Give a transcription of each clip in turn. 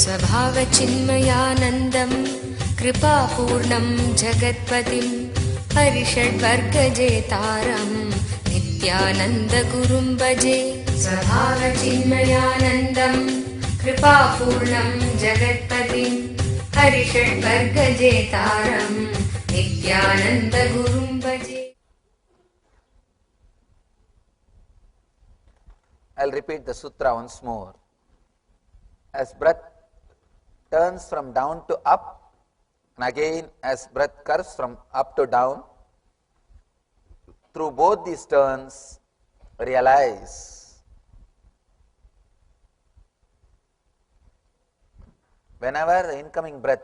स्वभावचिन्मयानन्दं कृपापूर्णं जगत्पतिं हरिषड्वर्गजेतारं नित्यानन्दगुरुं भजे। स्वभावचिन्मयानन्दं कृपापूर्णं जगत्पतिं हरिषड्वर्गजेतारं नित्यानन्दगुरुं भजे। I'll repeat the sutra once more. As breath turns from down to up, and again as breath curves from up to down, through both these turns, realize whenever the incoming breath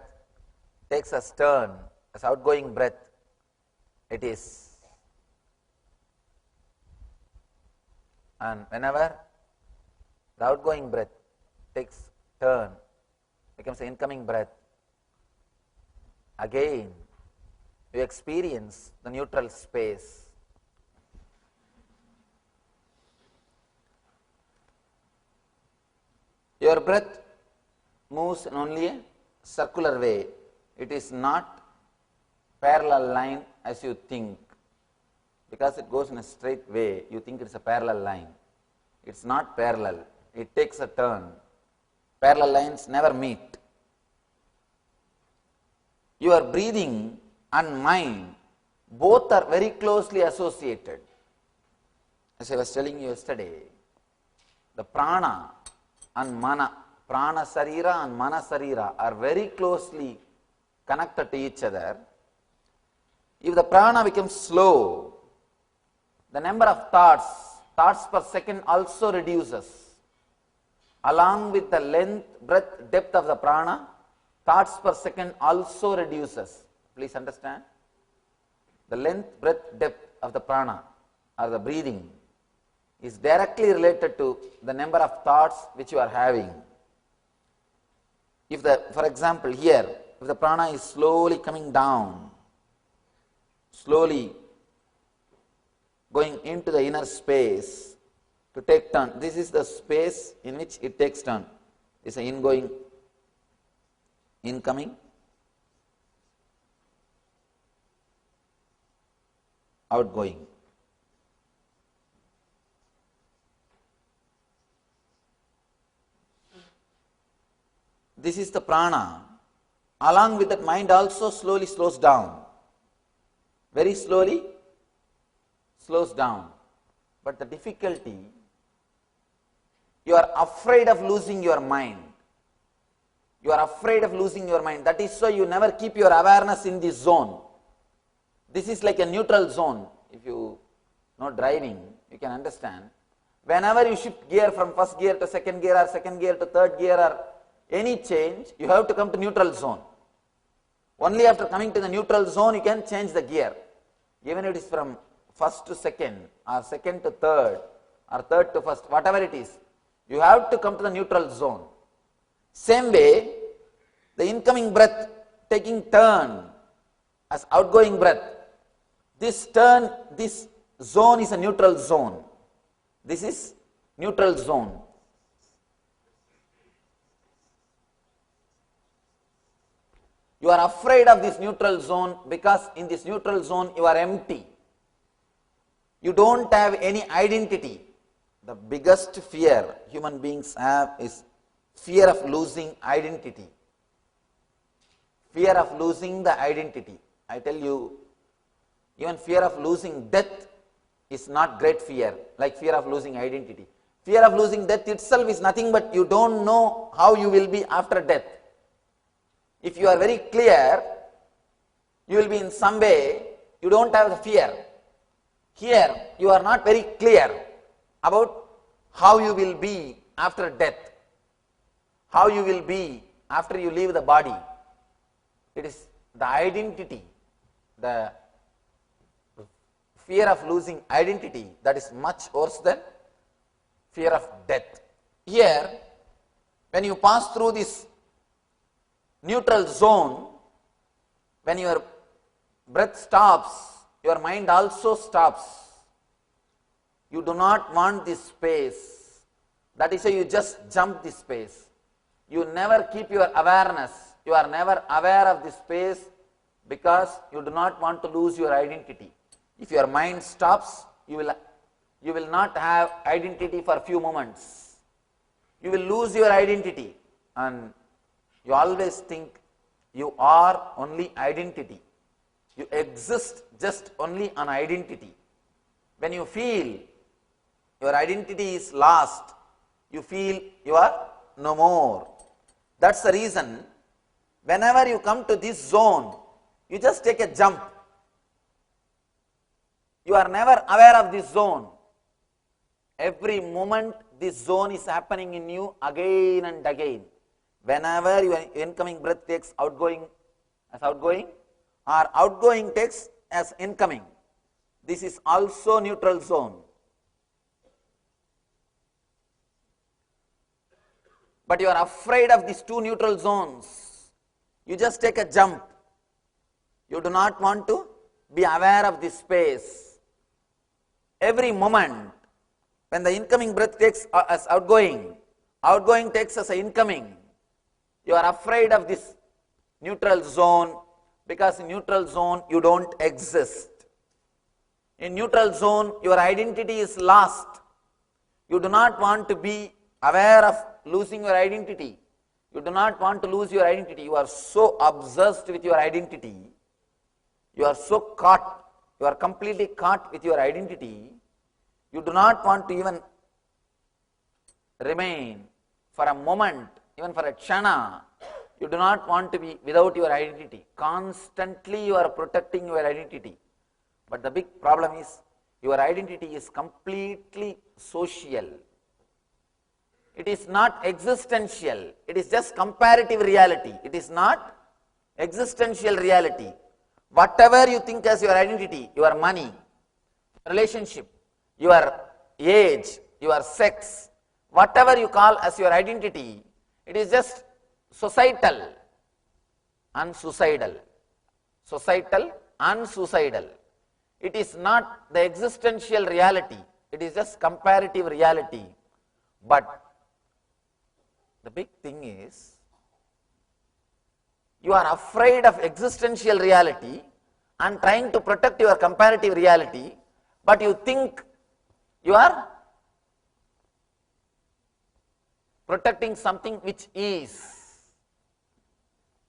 takes a turn, as outgoing breath, it is. And whenever the outgoing breath takes turn, becomes the incoming breath, again you experience the neutral space. Your breath moves in only a circular way. It is not parallel line as you think. Because it goes in a straight way, you think it's a parallel line. It's not parallel. It takes a turn. Parallel lines never meet. Your breathing and mind both are very closely associated. As I was telling you yesterday, the prana and mana, prana sarira and mana sarira are very closely connected to each other. If the prana becomes slow, the number of thoughts per second also reduces. Along with the length, breadth, depth of the prana, thoughts per second also reduces. Please understand. The length, breadth, depth of the prana or the breathing is directly related to the number of thoughts which you are having. If for example here, if the prana is slowly coming down, slowly going into the inner space to take turn. This is the space in which it takes turn. It's an ingoing, incoming, outgoing. This is the prana. Along with that, mind also slowly slows down. Very slowly slows down. But the difficulty, you are afraid of losing your mind. You are afraid of losing your mind. That is why you never keep your awareness in this zone. This is like a neutral zone. If you know driving, you can understand. Whenever you shift gear from first gear to second gear or second gear to third gear or any change, you have to come to neutral zone. Only after coming to the neutral zone, you can change the gear. Even if it is from first to second, or second to third, or third to first, whatever it is, you have to come to the neutral zone. Same way, the incoming breath taking turn as outgoing breath, this turn, this zone is a neutral zone. This is neutral zone. You are afraid of this neutral zone because in this neutral zone you are empty. You don't have any identity. The biggest fear human beings have is fear of losing identity. Fear of losing the identity. I tell you, even fear of losing death is not great fear, like fear of losing identity. Fear of losing death itself is nothing but you don't know how you will be after death. If you are very clear, you will be in some way, you don't have the fear. Here, you are not very clear about how you will be after death, how you will be after you leave the body. It is the identity, the fear of losing identity that is much worse than fear of death. Here, when you pass through this neutral zone, when your breath stops, your mind also stops. You do not want this space. That is why you just jump this space. You never keep your awareness. You are never aware of the space because you do not want to lose your identity. If your mind stops, you will not have identity for a few moments. You will lose your identity, and you always think you are only identity. You exist just only on identity. When you feel your identity is lost, you feel you are no more. That's the reason whenever you come to this zone, you just take a jump. You are never aware of this zone. Every moment this zone is happening in you again and again. Whenever your incoming breath takes outgoing as outgoing, or outgoing takes as incoming, this is also neutral zone. But you are afraid of these two neutral zones. You just take a jump. You do not want to be aware of this space. Every moment, when the incoming breath takes as outgoing, outgoing takes as incoming, you are afraid of this neutral zone, because in neutral zone you don't exist. In neutral zone, your identity is lost. You do not want to be aware of losing your identity. You do not want to lose your identity. You are so obsessed with your identity. You are so caught. You are completely caught with your identity. You do not want to even remain for a moment, even for a chana. You do not want to be without your identity. Constantly you are protecting your identity. But the big problem is your identity is completely social. It is not existential. It is just comparative reality. It is not existential reality. Whatever you think as your identity, your money, relationship, your age, your sex, whatever you call as your identity, it is just societal and suicidal. Societal and suicidal. It is not the existential reality. It is just comparative reality. But the big thing is, you are afraid of existential reality and trying to protect your comparative reality, but you think you are protecting something which is.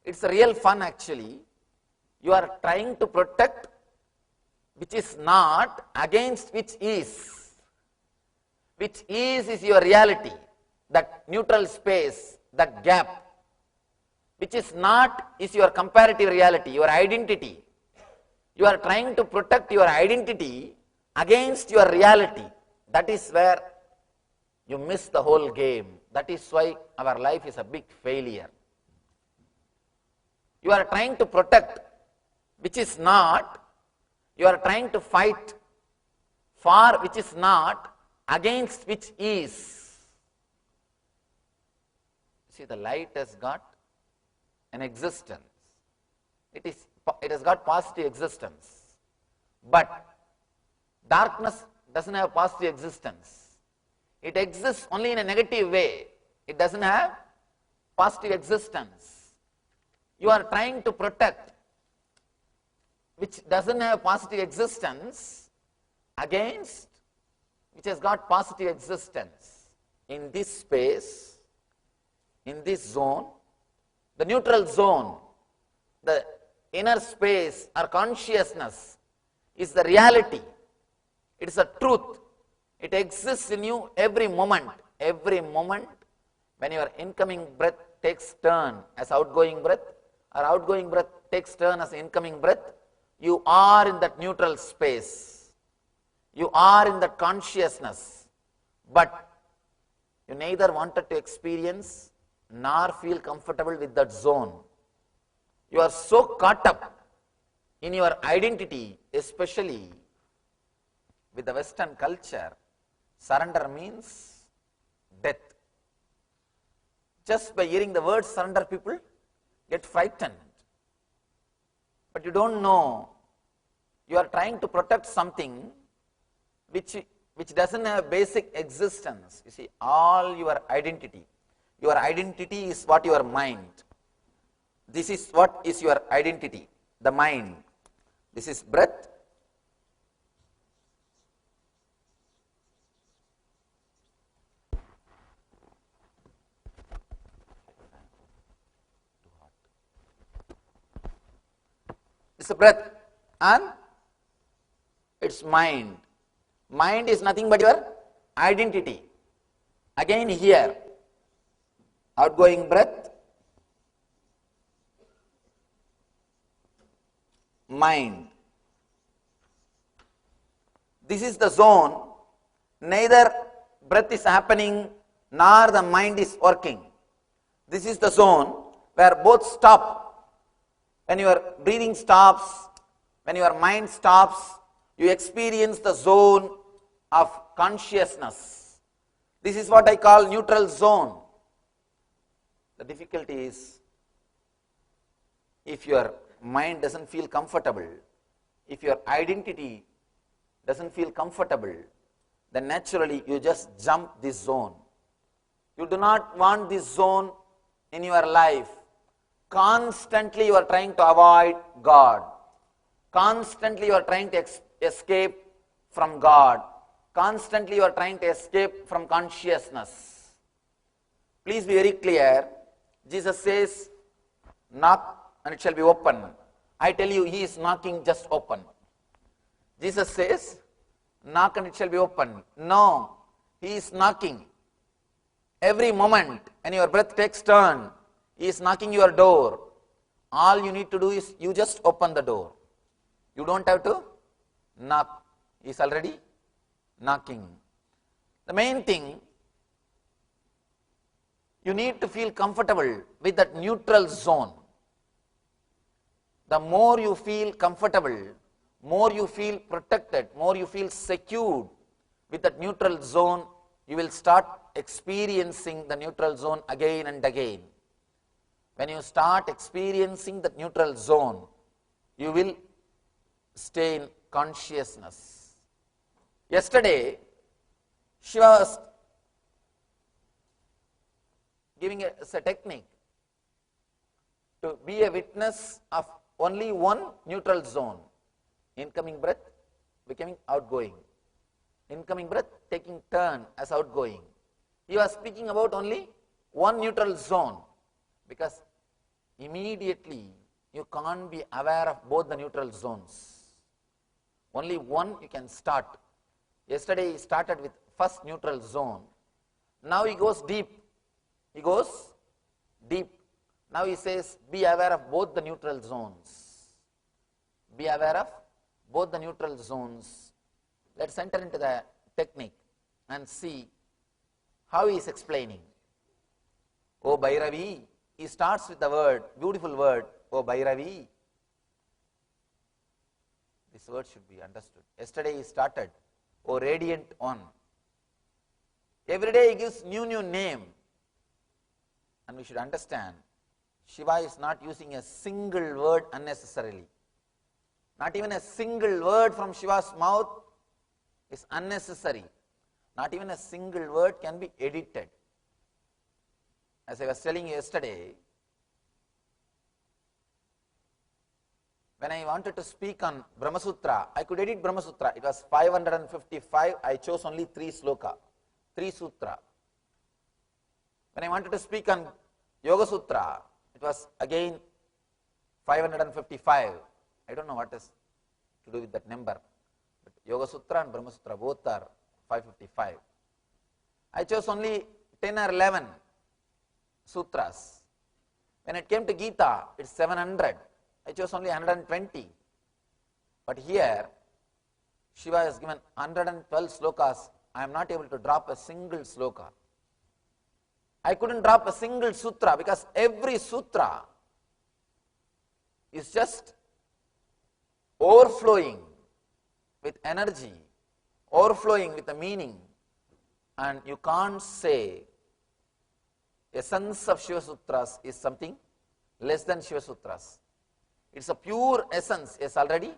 It's a real fun actually. You are trying to protect which is not against which is. Which is your reality, that neutral space, that gap. Which is not is your comparative reality, your identity. You are trying to protect your identity against your reality. That is where you miss the whole game. That is why our life is a big failure. You are trying to protect which is not. You are trying to fight for which is not against which is. See, the light has got an existence. It has got positive existence. But darkness doesn't have positive existence. It exists only in a negative way. It doesn't have positive existence. You are trying to protect which doesn't have positive existence against which has got positive existence. In this space, in this zone, the neutral zone, the inner space or consciousness is the reality. It is a truth. It exists in you every moment. Every moment when your incoming breath takes turn as outgoing breath, or outgoing breath takes turn as incoming breath, you are in that neutral space. You are in that consciousness. But you neither wanted to experience nor feel comfortable with that zone. You are so caught up in your identity, especially with the Western culture. Surrender means death. Just by hearing the word surrender, people get frightened. But you don't know, you are trying to protect something which doesn't have basic existence. You see, all your identity, Your identity is what? Your mind. This is what is your identity, the mind. This is breath. It's a breath and it's mind. Mind is nothing but your identity. Again here, outgoing breath, mind. This is the zone, neither breath is happening nor the mind is working. This is the zone where both stop. When your breathing stops, when your mind stops, you experience the zone of consciousness. This is what I call neutral zone. The difficulty is, if your mind doesn't feel comfortable, if your identity doesn't feel comfortable, then naturally you just jump this zone. You do not want this zone in your life. Constantly you are trying to avoid God. Constantly you are trying to escape from God. Constantly you are trying to escape from consciousness. Please be very clear. Jesus says, knock and it shall be open. I tell you, he is knocking, just open. Jesus says, knock and it shall be open. No, he is knocking. Every moment when your breath takes turn, he is knocking your door. All you need to do is you just open the door. You don't have to knock. He is already knocking. The main thing, you need to feel comfortable with that neutral zone. The more you feel comfortable, more you feel protected, more you feel secured with that neutral zone, you will start experiencing the neutral zone again and again. When you start experiencing the neutral zone, you will stay in consciousness. Yesterday, Shiva was giving us a technique to be a witness of only one neutral zone. Incoming breath becoming outgoing. Incoming breath taking turn as outgoing. He was speaking about only one neutral zone, because immediately you can't be aware of both the neutral zones. Only one you can start. Yesterday he started with first neutral zone. Now he goes deep. He goes deep. Now he says, be aware of both the neutral zones. Be aware of both the neutral zones. Let's enter into the technique and see how he is explaining. O Bhairavi, he starts with the word, beautiful word, O Bhairavi. This word should be understood. Yesterday he started, O Radiant One. Every day he gives new name. And we should understand, Shiva is not using a single word unnecessarily. Not even a single word from Shiva's mouth is unnecessary. Not even a single word can be edited. As I was telling you yesterday, when I wanted to speak on Brahma Sutra, I could edit Brahma Sutra. It was 555. I chose only 3 sloka, 3 sutra. When I wanted to speak on Yoga Sutra, it was again 555. I don't know what is to do with that number. But Yoga Sutra and Brahma Sutra both are 555. I chose only 10 or 11 sutras. When it came to Gita, it's 700. I chose only 120. But here, Shiva has given 112 slokas. I am not able to drop a single sloka. I couldn't drop a single sutra because every sutra is just overflowing with energy, overflowing with a meaning, and you can't say essence of Shiva Sutras is something less than Shiva Sutras. It's a pure essence. It's already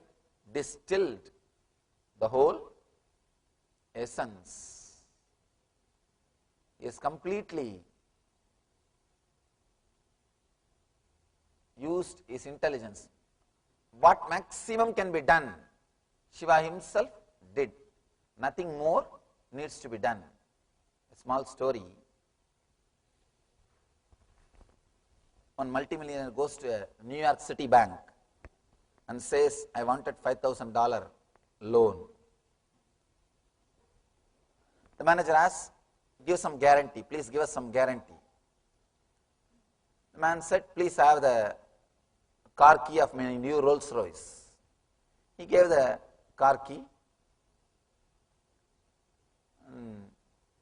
distilled the whole essence. Is completely used his intelligence. What maximum can be done, Shiva himself did. Nothing more needs to be done. A small story. One multimillionaire goes to a New York City bank and says, I wanted $5,000 loan. The manager asks, give some guarantee, please give us some guarantee. The man said, please have the car key of my new Rolls Royce. He gave the car key.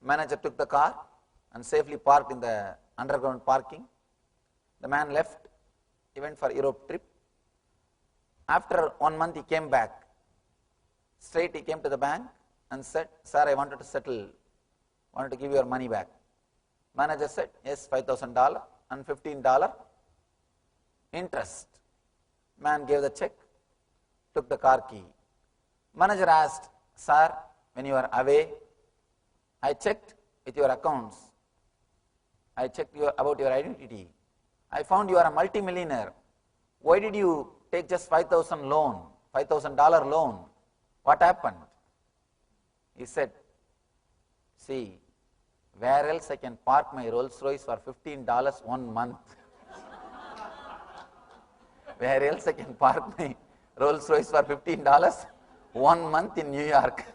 Manager took the car and safely parked in the underground parking. The man left. He went for Europe trip. After 1 month he came back. Straight he came to the bank and said, sir, I wanted to give your money back. Manager said, yes, $5,000 and $15 interest. Man gave the check, took the car key. Manager asked, sir, when you are away, I checked with your accounts. I checked about your identity. I found you are a multimillionaire. Why did you take just $5,000 loan? What happened? He said, see, where else I can park my Rolls Royce for $15 1 month? Where else I can park my Rolls Royce for $15 1 month in New York?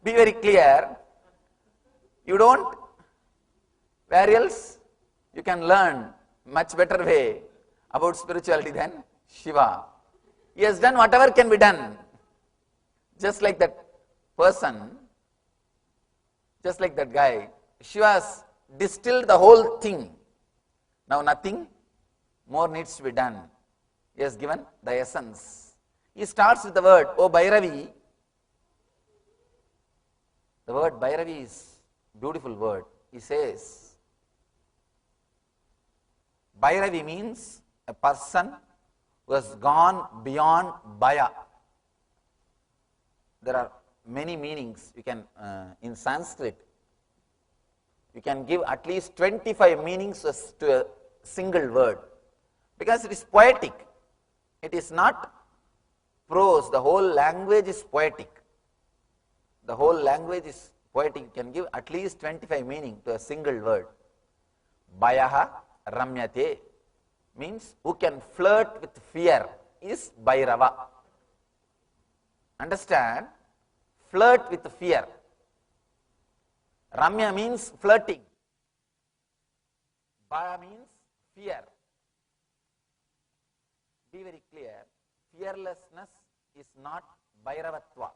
Be very clear. You don't. Where else you can learn much better way about spirituality than Shiva. He has done whatever can be done. Just like that person, just like that guy, Shiva has distilled the whole thing. Now nothing more needs to be done. He has given the essence. He starts with the word, oh Bhairavi. The word Bhairavi is a beautiful word. He says, Bhairavi means a person who has gone beyond Bhaya. There are many meanings. You can, in Sanskrit, you can give at least 25 meanings to a single word. Because it is poetic. It is not prose. The whole language is poetic. The whole language is poetic. You can give at least 25 meanings to a single word. Bhayaha ramyate means who can flirt with fear is Bhairava. Understand? Flirt with fear. Ramya means flirting. Bhaya means fear. Be very clear. Fearlessness is not Bhairavatva.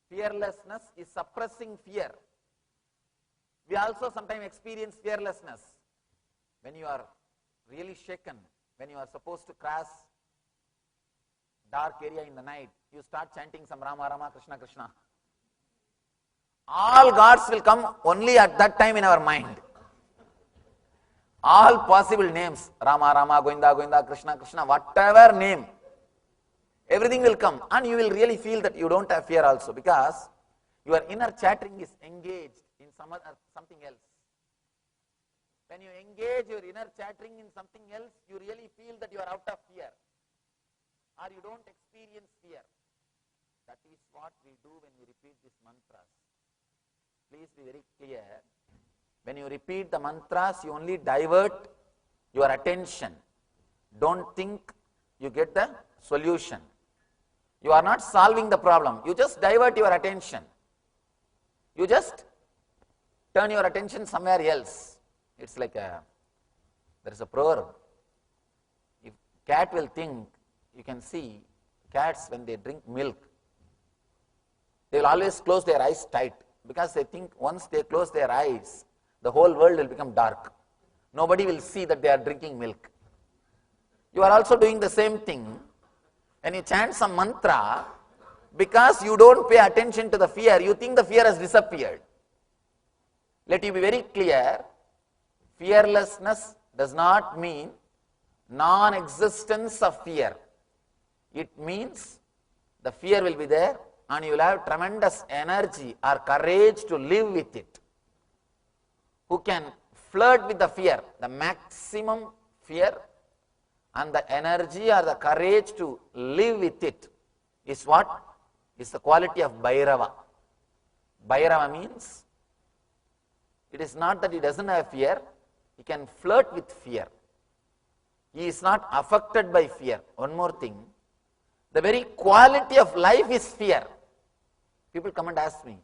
Fearlessness is suppressing fear. We also sometimes experience fearlessness. When you are really shaken, when you are supposed to cross dark area in the night, you start chanting some Rama Rama, Krishna Krishna. All gods will come only at that time in our mind. All possible names, Rama Rama, Govinda Govinda, Krishna Krishna, whatever name, everything will come, and you will really feel that you don't have fear also, because your inner chattering is engaged in something else. When you engage your inner chattering in something else, you really feel that you are out of fear, or you don't experience fear. That is what we do when we repeat these mantras. Please be very clear. When you repeat the mantras, you only divert your attention. Don't think you get the solution. You are not solving the problem. You just divert your attention. You just turn your attention somewhere else. It's like there is a proverb. If cat will think, you can see cats when they drink milk, they will always close their eyes tight, because they think once they close their eyes, the whole world will become dark. Nobody will see that they are drinking milk. You are also doing the same thing. When you chant some mantra, because you don't pay attention to the fear, you think the fear has disappeared. Let you be very clear, fearlessness does not mean non-existence of fear. It means the fear will be there and you will have tremendous energy or courage to live with it. Who can flirt with the fear? The maximum fear and the energy or the courage to live with it is what? Is the quality of Bhairava. Bhairava means it is not that he doesn't have fear, he can flirt with fear. He is not affected by fear. One more thing, the very quality of life is fear. People come and ask me,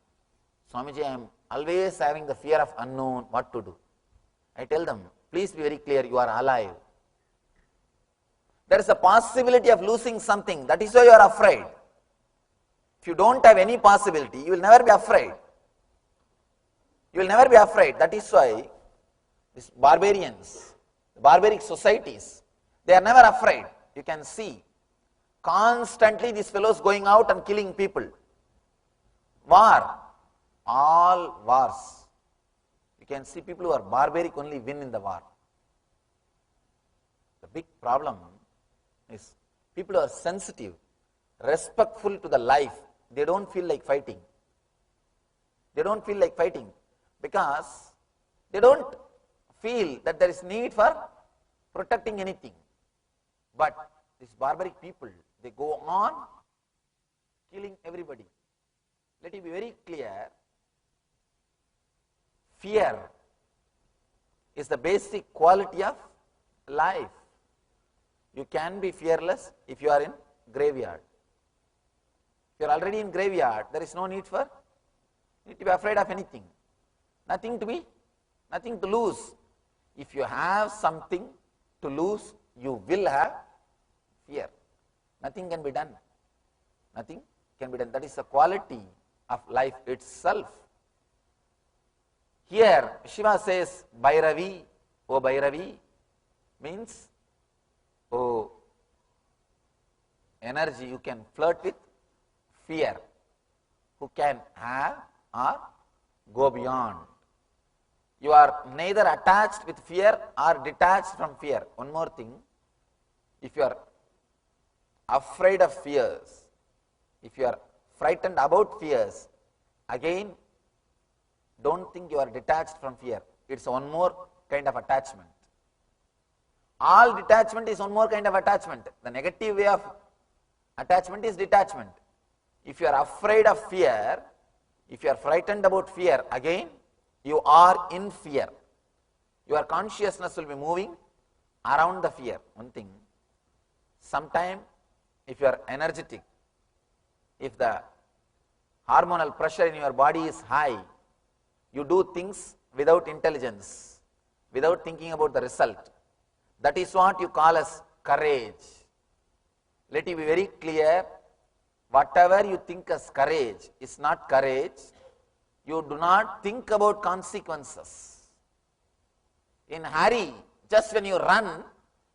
Swamiji, I am always having the fear of unknown, what to do? I tell them, please be very clear, you are alive. There is a possibility of losing something, that is why you are afraid. If you don't have any possibility, you will never be afraid. You will never be afraid. That is why these barbarians, the barbaric societies, they are never afraid. You can see constantly these fellows going out and killing people. War, all wars. You can see people who are barbaric only win in the war. The big problem is people who are sensitive, respectful to the life, they don't feel like fighting. They don't feel like fighting because they don't feel that there is need for protecting anything. But these barbaric people, they go on killing everybody. Let it be very clear, fear is the basic quality of life. You can be fearless if you are in graveyard. If you are already in graveyard, there is no need to be afraid of anything. Nothing to lose. If you have something to lose, you will have fear. Nothing can be done. Nothing can be done. That is the quality of life itself. Here, Shiva says, Bhairavi, O Bhairavi, means, O energy, you can flirt with fear, who can have or go beyond. You are neither attached with fear or detached from fear. One more thing, if you are afraid of fears, if you are frightened about fears, again, don't think you are detached from fear. It's one more kind of attachment. All detachment is one more kind of attachment. The negative way of attachment is detachment. If you are afraid of fear, if you are frightened about fear, again, you are in fear. Your consciousness will be moving around the fear. One thing, sometime if you are energetic, if the hormonal pressure in your body is high, you do things without intelligence, without thinking about the result. That is what you call as courage. Let it be very clear, whatever you think as courage is not courage. You do not think about consequences. In hurry, just when you run,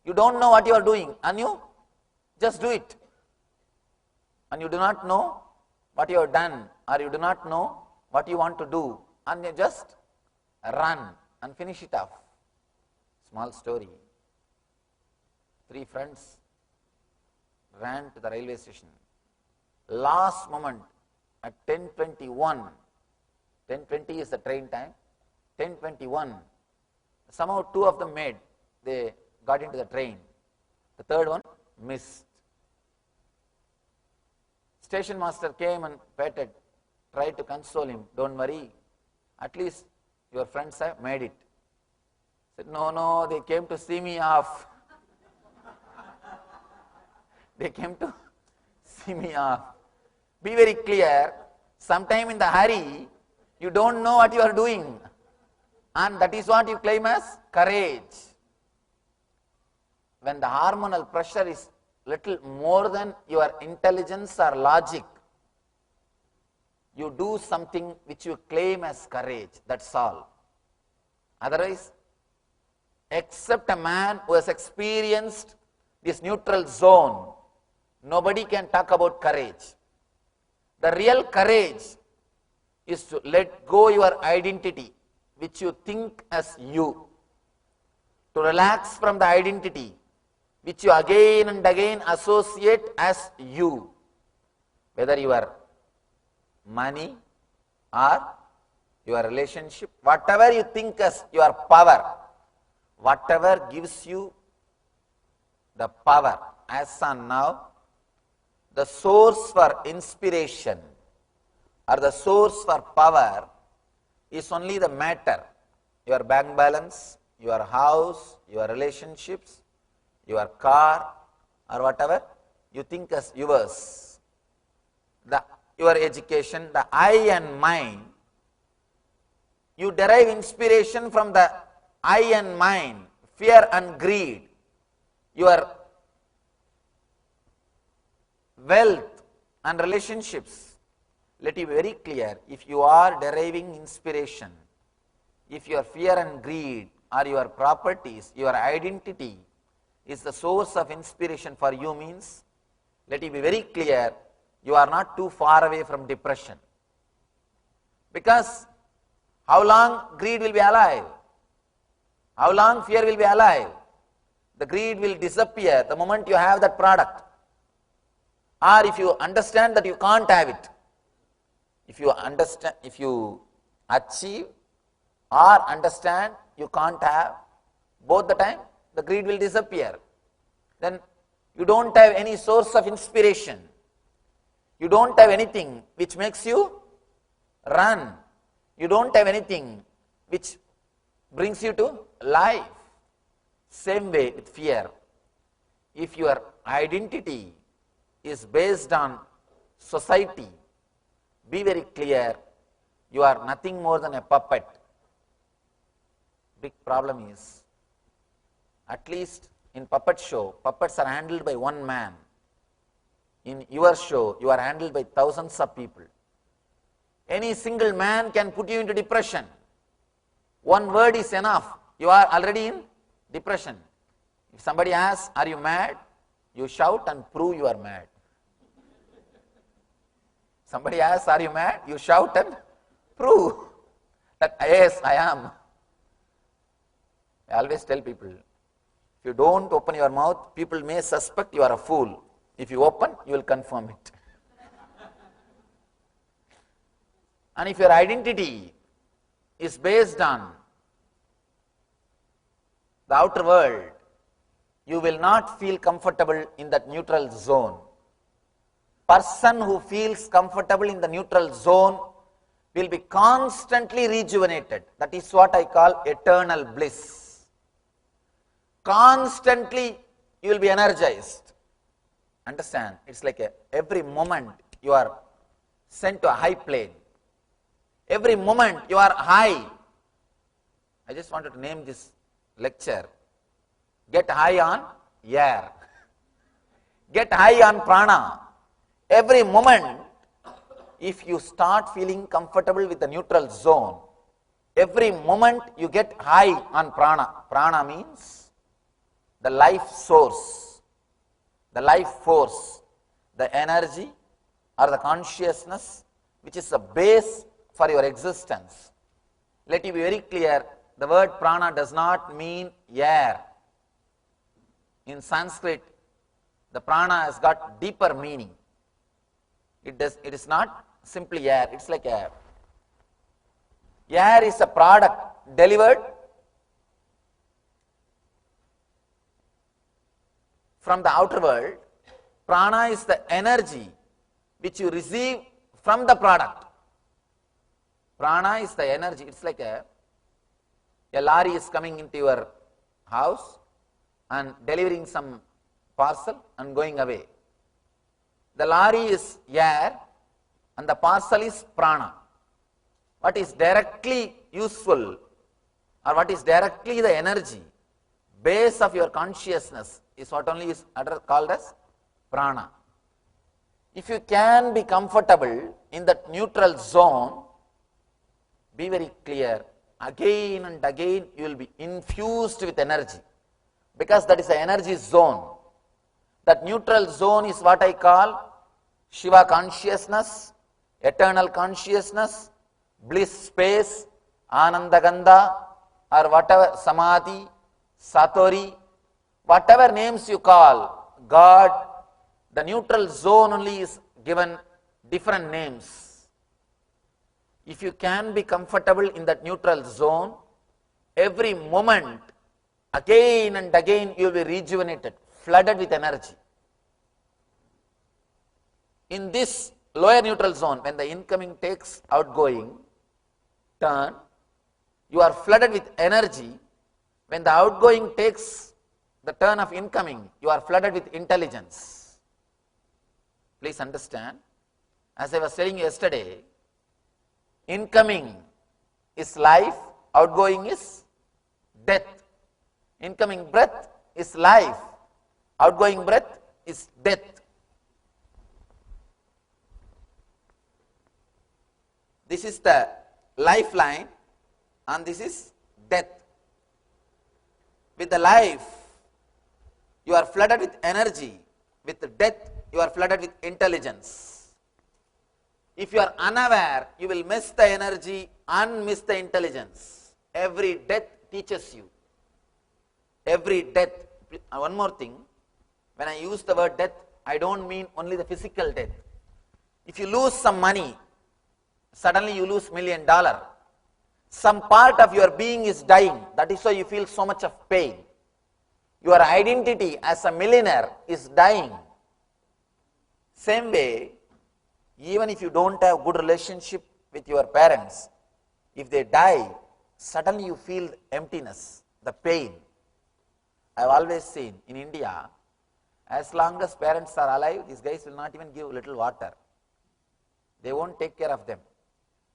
you don't know what you are doing and you just do it. And you do not know what you have done, or you do not know what you want to do, and you just run and finish it off. Small story. 3 friends ran to the railway station. Last moment at 10:21, 10:20 is the train time, 10:21, somehow 2 of them they got into the train. The third one missed. Station master came and petted, tried to console him. Don't worry, at least your friends have made it. Said, no, they came to see me off. They came to see me off. Be very clear, sometime in the hurry, you don't know what you are doing. And that is what you claim as courage. When the hormonal pressure is little more than your intelligence or logic, you do something which you claim as courage, that's all. Otherwise, except a man who has experienced this neutral zone, nobody can talk about courage. The real courage is to let go your identity, which you think as you, to relax from the identity, which you again and again associate as you, whether your money or your relationship, whatever you think as your power, whatever gives you the power, as on now, the source for inspiration or the source for power is only the matter, your bank balance, your house, your relationships, your car, or whatever you think as yours. Your education, the I and mine, you derive inspiration from the I and mine, fear and greed, your wealth and relationships. Let it be very clear, if you are deriving inspiration, if your fear and greed or your properties, your identity is the source of inspiration for you means, let it be very clear, you are not too far away from depression. Because how long greed will be alive? How long fear will be alive? The greed will disappear the moment you have that product. Or if you understand that you can't have it. If you achieve or understand you can't have, both the time the greed will disappear. Then you don't have any source of inspiration. You don't have anything which makes you run. You don't have anything which brings you to life. Same way with fear. If your identity is based on society, be very clear, you are nothing more than a puppet. Big problem is, at least in puppet show, puppets are handled by one man. In your show, you are handled by thousands of people. Any single man can put you into depression. One word is enough. You are already in depression. If somebody asks, are you mad? You shout and prove you are mad. Somebody asks, are you mad? You shout and prove that, yes, I am. I always tell people, if you don't open your mouth, people may suspect you are a fool. If you open, you will confirm it. And if your identity is based on the outer world, you will not feel comfortable in that neutral zone. Person who feels comfortable in the neutral zone will be constantly rejuvenated. That is what I call eternal bliss. Constantly you will be energized. Understand? It's like every moment you are sent to a high plane. Every moment you are high. I just wanted to name this lecture. Get high on air. Get high on prana. Every moment, if you start feeling comfortable with the neutral zone, every moment you get high on prana. Prana means the life source, the life force, the energy or the consciousness which is the base for your existence. Let me be very clear, the word prana does not mean air. In Sanskrit, the prana has got deeper meaning. It is not simply air, it's like air. Air is a product delivered from the outer world. Prana is the energy which you receive from the product. Prana is the energy. It's like a lorry is coming into your house and delivering some parcel and going away. The lorry is air and the parcel is prana. What is directly useful or what is directly the energy, base of your consciousness is what only is called as prana. If you can be comfortable in that neutral zone, be very clear, again and again you will be infused with energy because that is the energy zone. That neutral zone is what I call Shiva consciousness, eternal consciousness, bliss space, Anandagandha, or whatever, Samadhi, Satori, whatever names you call, God, the neutral zone only is given different names. If you can be comfortable in that neutral zone, every moment, again and again you will be rejuvenated, flooded with energy. In this lower neutral zone, when the incoming takes outgoing turn, you are flooded with energy. When the outgoing takes the turn of incoming, you are flooded with intelligence. Please understand. As I was telling you yesterday, incoming is life, outgoing is death. Incoming breath is life, outgoing breath is death. This is the lifeline and this is death. With the life, you are flooded with energy. With the death, you are flooded with intelligence. If you are unaware, you will miss the energy and miss the intelligence. Every death teaches you. Every death. One more thing, when I use the word death, I don't mean only the physical death. If you lose some money, suddenly you lose $1 million. Some part of your being is dying. That is why you feel so much of pain. Your identity as a millionaire is dying. Same way, even if you don't have good relationship with your parents, if they die, suddenly you feel emptiness, the pain. I have always seen in India, as long as parents are alive, these guys will not even give little water. They won't take care of them.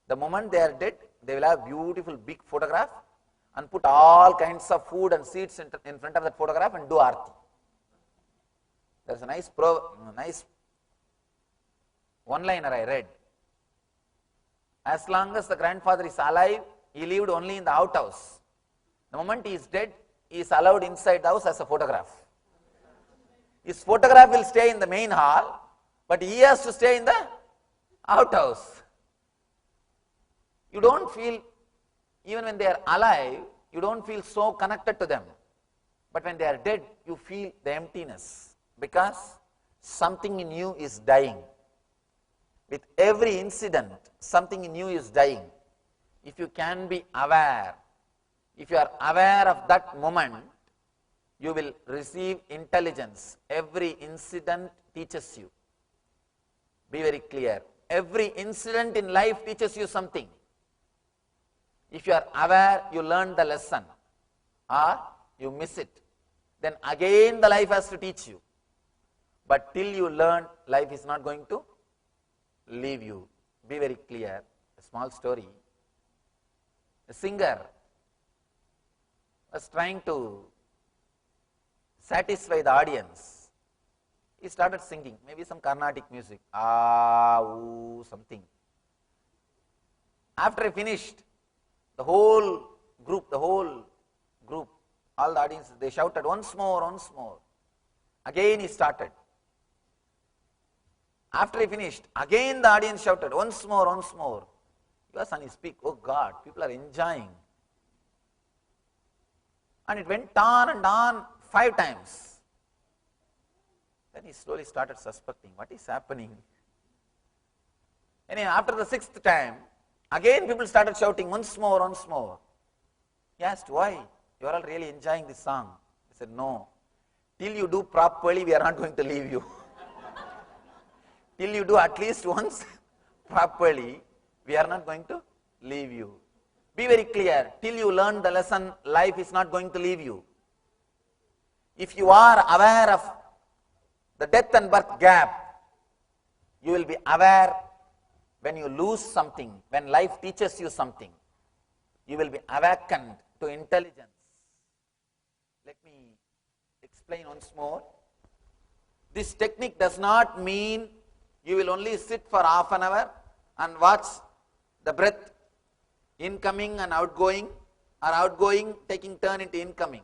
The moment they are dead, they will have beautiful big photograph and put all kinds of food and seeds in front of that photograph and do aarti. There is a nice one-liner I read. As long as the grandfather is alive, he lived only in the outhouse. The moment he is dead, he is allowed inside the house as a photograph. His photograph will stay in the main hall, but he has to stay in the outhouse. You don't feel, even when they are alive, you don't feel so connected to them. But when they are dead, you feel the emptiness because something in you is dying. With every incident, something in you is dying. If you can be aware, if you are aware of that moment, you will receive intelligence. Every incident teaches you. Be very clear. Every incident in life teaches you something. If you are aware, you learn the lesson or you miss it. Then again the life has to teach you. But till you learn, life is not going to leave you. Be very clear. A small story. A singer was trying to satisfy the audience. He started singing, maybe some Carnatic music, something. After he finished, the whole group, all the audience, they shouted, once more, once more. Again he started. After he finished, again the audience shouted, once more, once more. He was on his peak, oh God, people are enjoying. And it went on and on 5 times. Then he slowly started suspecting, what is happening? Anyway, after the 6th time, again people started shouting, once more, once more. He asked, why? You are all really enjoying this song. He said, no. Till you do properly, we are not going to leave you. Till you do at least once properly, we are not going to leave you. Be very clear. Till you learn the lesson, life is not going to leave you. If you are aware of the death and birth gap, you will be aware when you lose something, when life teaches you something. You will be awakened to intelligence. Let me explain once more. This technique does not mean you will only sit for half an hour and watch the breath incoming and outgoing, or outgoing taking turn into incoming.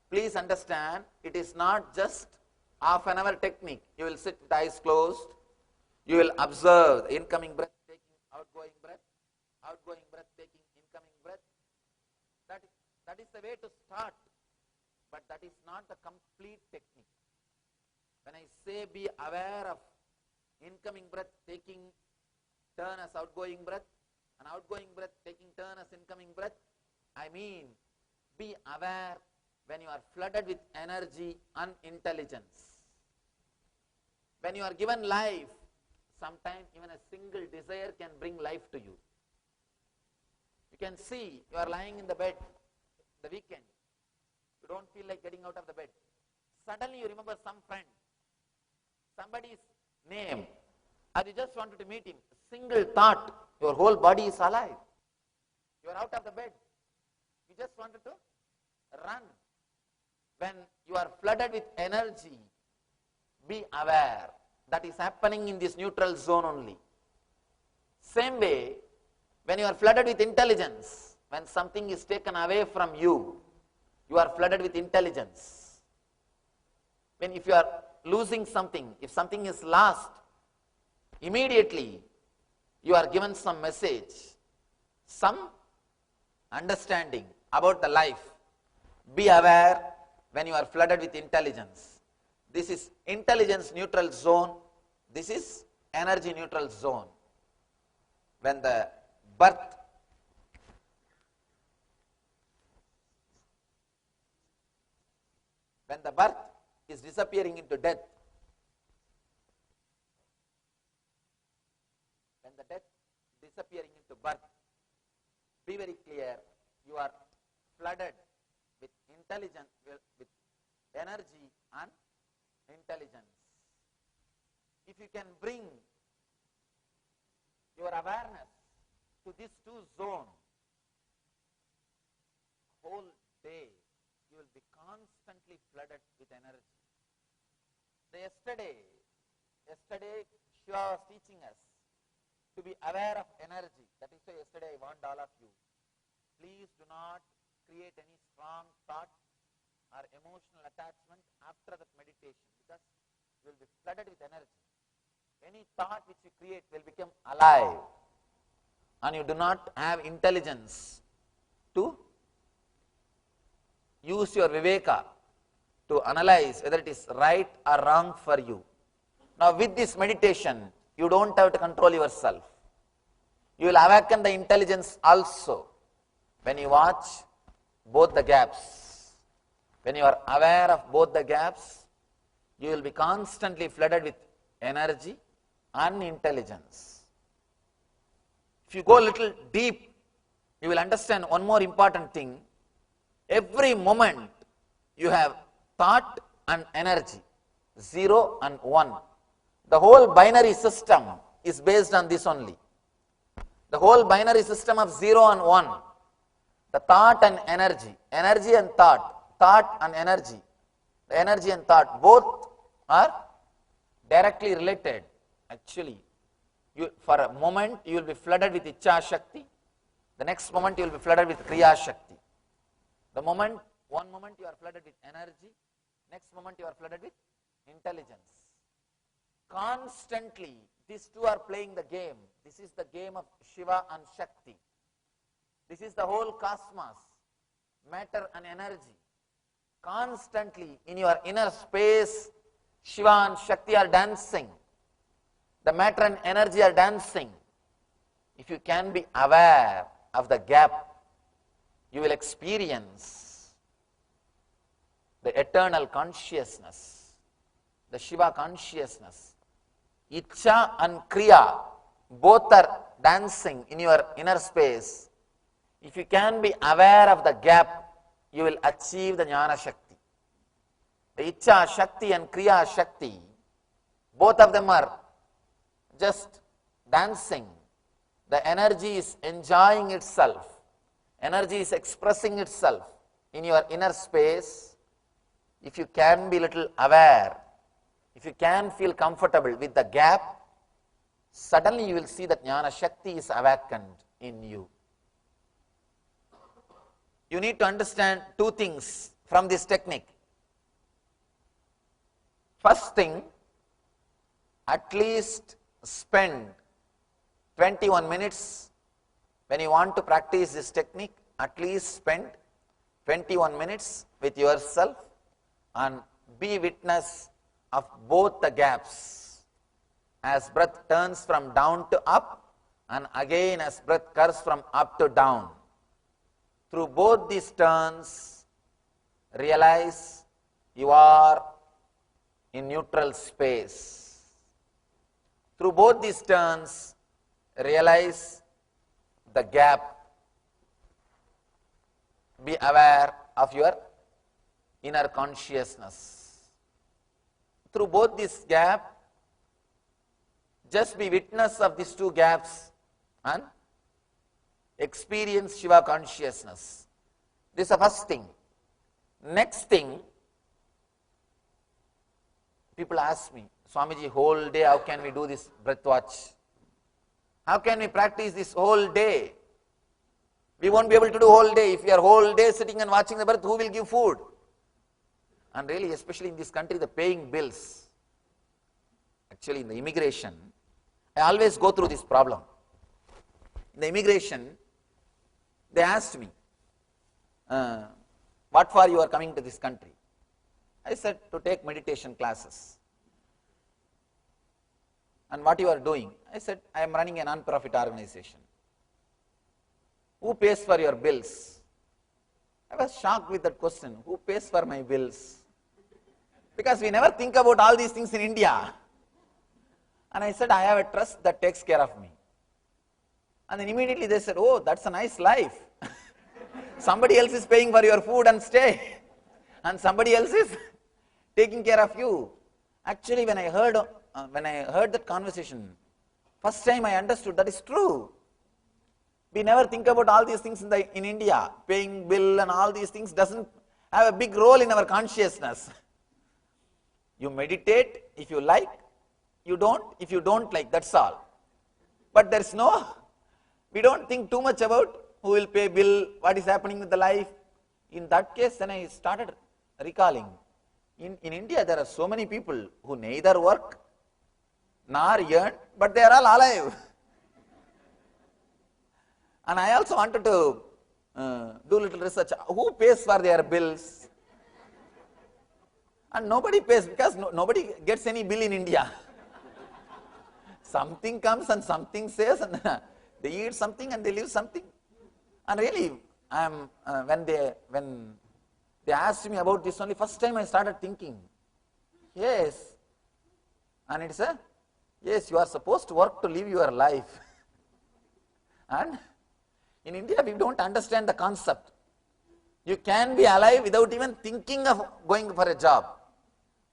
Please understand, it is not just half an hour technique. You will sit with eyes closed. You will observe the incoming breath taking outgoing breath taking incoming breath. That is the way to start, but that is not the complete technique. When I say be aware of incoming breath taking turn as outgoing breath, and outgoing breath taking turn as incoming breath, I mean be aware when you are flooded with energy and intelligence. When you are given life, sometimes even a single desire can bring life to you. You can see you are lying in the bed the weekend. You don't feel like getting out of the bed. Suddenly you remember some friend, somebody's name, or you just wanted to meet him. A single thought, your whole body is alive. You are out of the bed. You just wanted to run. When you are flooded with energy, be aware that is happening in this neutral zone only. Same way, when you are flooded with intelligence, when something is taken away from you, you are flooded with intelligence. When if you are losing something, if something is lost, immediately you are given some message, some understanding about the life. Be aware when you are flooded with intelligence. This is intelligence neutral zone. This is energy neutral zone. When the birth is disappearing into death, when the death disappearing into birth, be very clear, you are flooded with intelligence, with energy and intelligence. If you can bring your awareness to these two zones, whole day you will be constantly flooded with energy. Yesterday Shiva was teaching us to be aware of energy. That is why yesterday I warned all of you, please do not create any strong thought or emotional attachment after that meditation, because you will be flooded with energy. Any thought which you create will become alive, and you do not have intelligence to use your viveka to analyze whether it is right or wrong for you. Now with this meditation, you don't have to control yourself. You will awaken the intelligence also when you watch both the gaps. When you are aware of both the gaps, you will be constantly flooded with energy and intelligence. If you go a little deep, you will understand one more important thing. Every moment you have thought and energy, 0 and 1. The whole binary system is based on this only. The whole binary system of 0 and 1, the thought and energy, energy and thought and energy, the energy and thought, both are directly related. Actually, for a moment you will be flooded with Ichcha Shakti, the next moment you will be flooded with Kriya Shakti. One moment you are flooded with energy, next moment you are flooded with intelligence. Constantly, these two are playing the game. This is the game of Shiva and Shakti. This is the whole cosmos, matter and energy. Constantly in your inner space, Shiva and Shakti are dancing. The matter and energy are dancing. If you can be aware of the gap, you will experience the eternal consciousness, the Shiva consciousness. Ichcha and Kriya both are dancing in your inner space. If you can be aware of the gap, you will achieve the Jnana Shakti. The Ichcha Shakti and Kriya Shakti, both of them are just dancing. The energy is enjoying itself. Energy is expressing itself in your inner space. If you can be little aware, if you can feel comfortable with the gap, suddenly you will see that Jnana Shakti is awakened in you. You need to understand two things from this technique. First thing, at least spend 21 minutes when you want to practice this technique. At least spend 21 minutes with yourself and be witness of both the gaps. As breath turns from down to up, and again as breath curves from up to down. Through both these turns, realize you are in neutral space. Through both these turns, realize the gap. Be aware of your inner consciousness. Through both this gap, just be witness of these two gaps and experience Shiva consciousness. This is the first thing. Next thing, people ask me, Swamiji, whole day how can we do this breath watch? How can we practice this whole day? We won't be able to do whole day. If we are whole day sitting and watching the breath, who will give food? And really, especially in this country, the paying bills, actually in the immigration, I always go through this problem. In the immigration, they asked me, what for you are coming to this country? I said, to take meditation classes. And what you are doing? I said, I am running a non-profit organization. Who pays for your bills? I was shocked with that question. Who pays for my bills? Because we never think about all these things in India. And I said, I have a trust that takes care of me. And then immediately they said, oh, that's a nice life. Somebody else is paying for your food and stay. And somebody else is taking care of you. Actually, when I heard that conversation, first time I understood that is true. We never think about all these things in India. Paying bill and all these things doesn't have a big role in our consciousness. You meditate if you like, you don't if you don't like, that's all. But there's we don't think too much about who will pay bill, what is happening with the life. In that case, then I started recalling. In India, there are so many people who neither work nor earn, but they are all alive. And I also wanted to do little research. Who pays for their bills? And nobody pays because nobody gets any bill in India. Something comes and something says, and they eat something and they live something. And really, when they asked me about this only, first time I started thinking, yes, and it's yes, you are supposed to work to live your life. And in India, we don't understand the concept. You can be alive without even thinking of going for a job.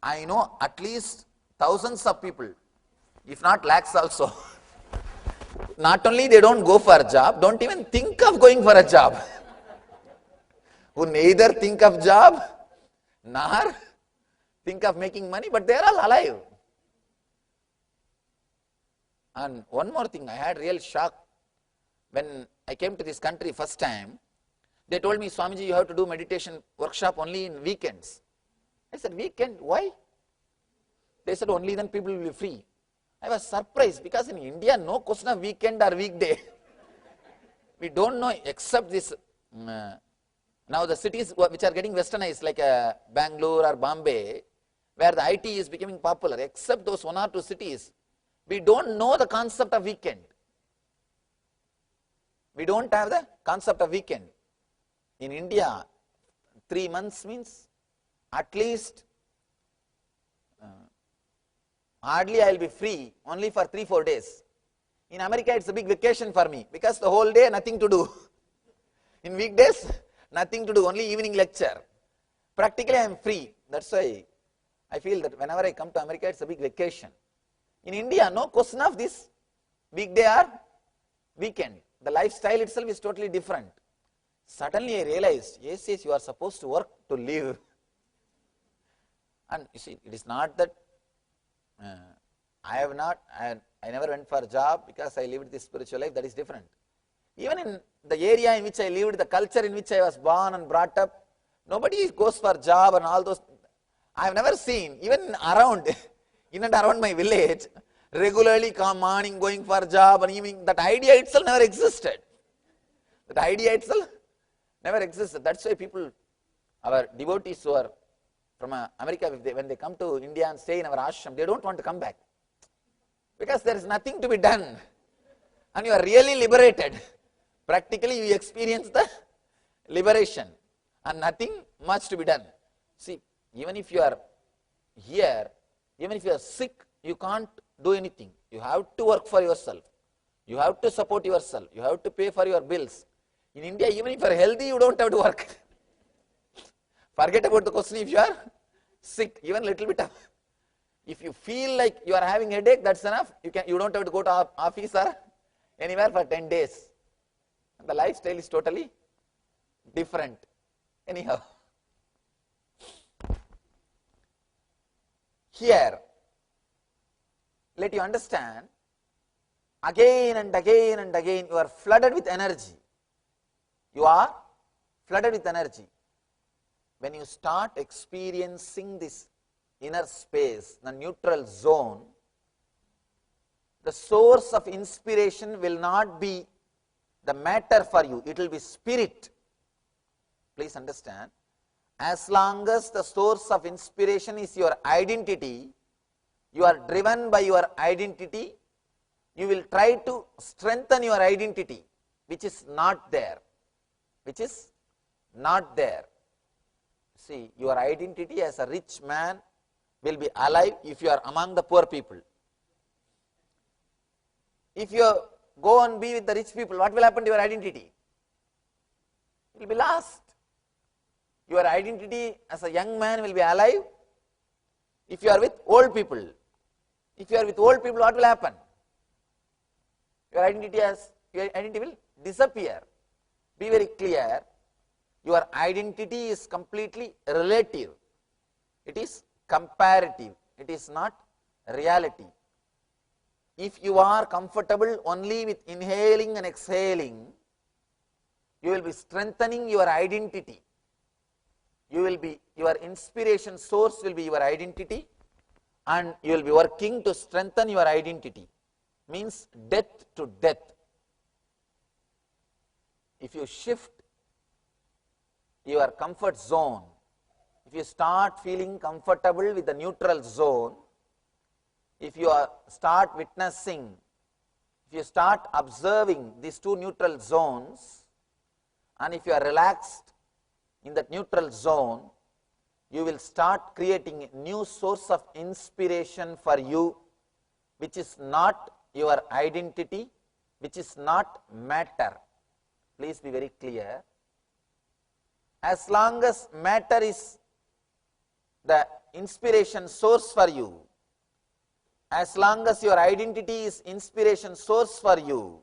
I know at least thousands of people, if not lakhs also. Not only they don't go for a job, don't even think of going for a job. Who neither think of job, nor think of making money, but they are all alive. And one more thing, I had real shock. When I came to this country first time, they told me, Swamiji, you have to do meditation workshop only in weekends. I said, weekend, why? They said, only then people will be free. I was surprised because in India, no question of weekend or weekday. We don't know except this. Now the cities which are getting westernized like Bangalore or Bombay, where the IT is becoming popular, except those one or two cities, we don't know the concept of weekend. We don't have the concept of weekend. In India, 3 months means at least hardly I will be free only for 3-4 days. In America, it's a big vacation for me because the whole day nothing to do. In weekdays, nothing to do, only evening lecture. Practically I am free. That's why I feel that whenever I come to America, it's a big vacation. In India, no question of this weekday or weekend. The lifestyle itself is totally different. Suddenly I realized, yes, you are supposed to work to live. And you see, it is not that I never went for a job because I lived this spiritual life, that is different. Even in the area in which I lived, the culture in which I was born and brought up, nobody goes for job and all those. I have never seen, even around, in and around my village, regularly come morning going for a job and evening, that idea itself never existed. That idea itself never existed. That's why people, our devotees who are from America, when they come to India and stay in our ashram, they don't want to come back. Because there is nothing to be done. And you are really liberated. Practically you experience the liberation. and nothing much to be done. See, even if you are here, even if you are sick, you can't do anything. You have to work for yourself. You have to support yourself. You have to pay for your bills. In India, even if you are healthy, you don't have to work. Forget about the question if you are sick, even little bit of. If you feel like you are having headache, that's enough. You don't have to go to office or anywhere for 10 days. The lifestyle is totally different. Anyhow, here, let you understand, again and again and again, you are flooded with energy. You are flooded with energy. When you start experiencing this inner space, the neutral zone, the source of inspiration will not be the matter for you, it will be spirit. Please understand, as long as the source of inspiration is your identity, you are driven by your identity, you will try to strengthen your identity, which is not there. Which is not there. See, your identity as a rich man will be alive if you are among the poor people. If you go and be with the rich people, what will happen to your identity? It will be lost. Your identity as a young man will be alive if you are with old people. If you are with old people, what will happen? Your identity will disappear. Be very clear, your identity is completely relative. It is comparative. It is not reality. If you are comfortable only with inhaling and exhaling, you will be strengthening your identity. Your inspiration source will be your identity, and you will be working to strengthen your identity. Means death to death. If you shift your comfort zone, if you start feeling comfortable with the neutral zone, if you start witnessing, if you start observing these two neutral zones, and if you are relaxed in that neutral zone, you will start creating a new source of inspiration for you, which is not your identity, which is not matter. Please be very clear. As long as matter is the inspiration source for you, as long as your identity is inspiration source for you,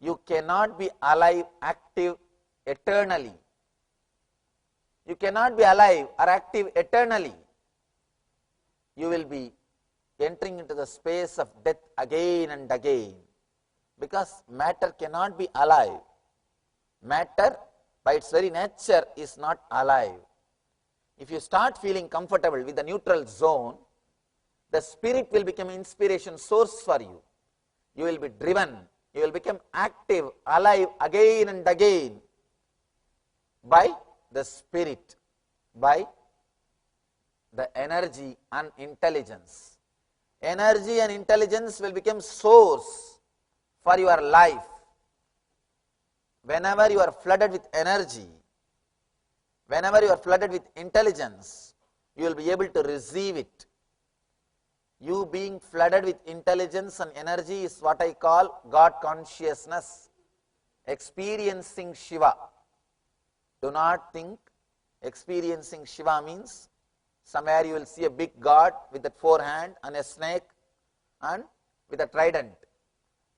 you cannot be alive, active eternally. You cannot be alive or active eternally. You will be entering into the space of death again and again, because matter cannot be alive. Matter by its very nature is not alive. If you start feeling comfortable with the neutral zone, the spirit will become inspiration source for you. You will be driven, you will become active, alive again and again by the spirit, by the energy and intelligence. Energy and intelligence will become source for your life. Whenever you are flooded with energy, whenever you are flooded with intelligence, you will be able to receive it. You being flooded with intelligence and energy is what I call God consciousness, experiencing Shiva. Do not think experiencing Shiva means somewhere you will see a big God with that four hand and a snake and with a trident.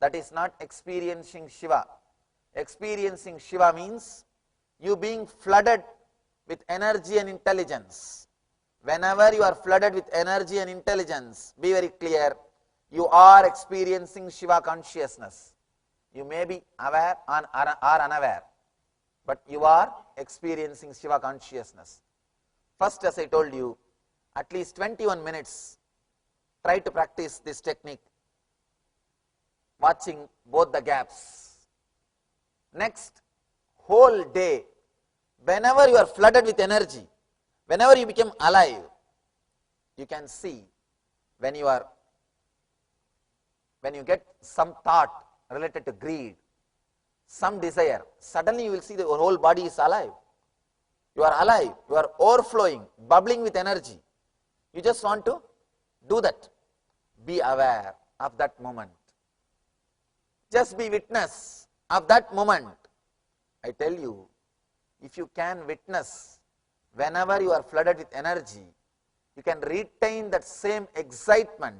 That is not experiencing Shiva. Experiencing Shiva means you being flooded with energy and intelligence. Whenever you are flooded with energy and intelligence, be very clear, you are experiencing Shiva consciousness. You may be aware or unaware, but you are experiencing Shiva consciousness. First, as I told you, at least 21 minutes, try to practice this technique, watching both the gaps. Next, whole day, whenever you are flooded with energy, whenever you become alive, you can see when you get some thought related to greed, some desire, suddenly you will see that your whole body is alive. You are alive, you are overflowing, bubbling with energy. You just want to do that. Be aware of that moment. Just be witness of that moment. I tell you, if you can witness whenever you are flooded with energy, you can retain that same excitement,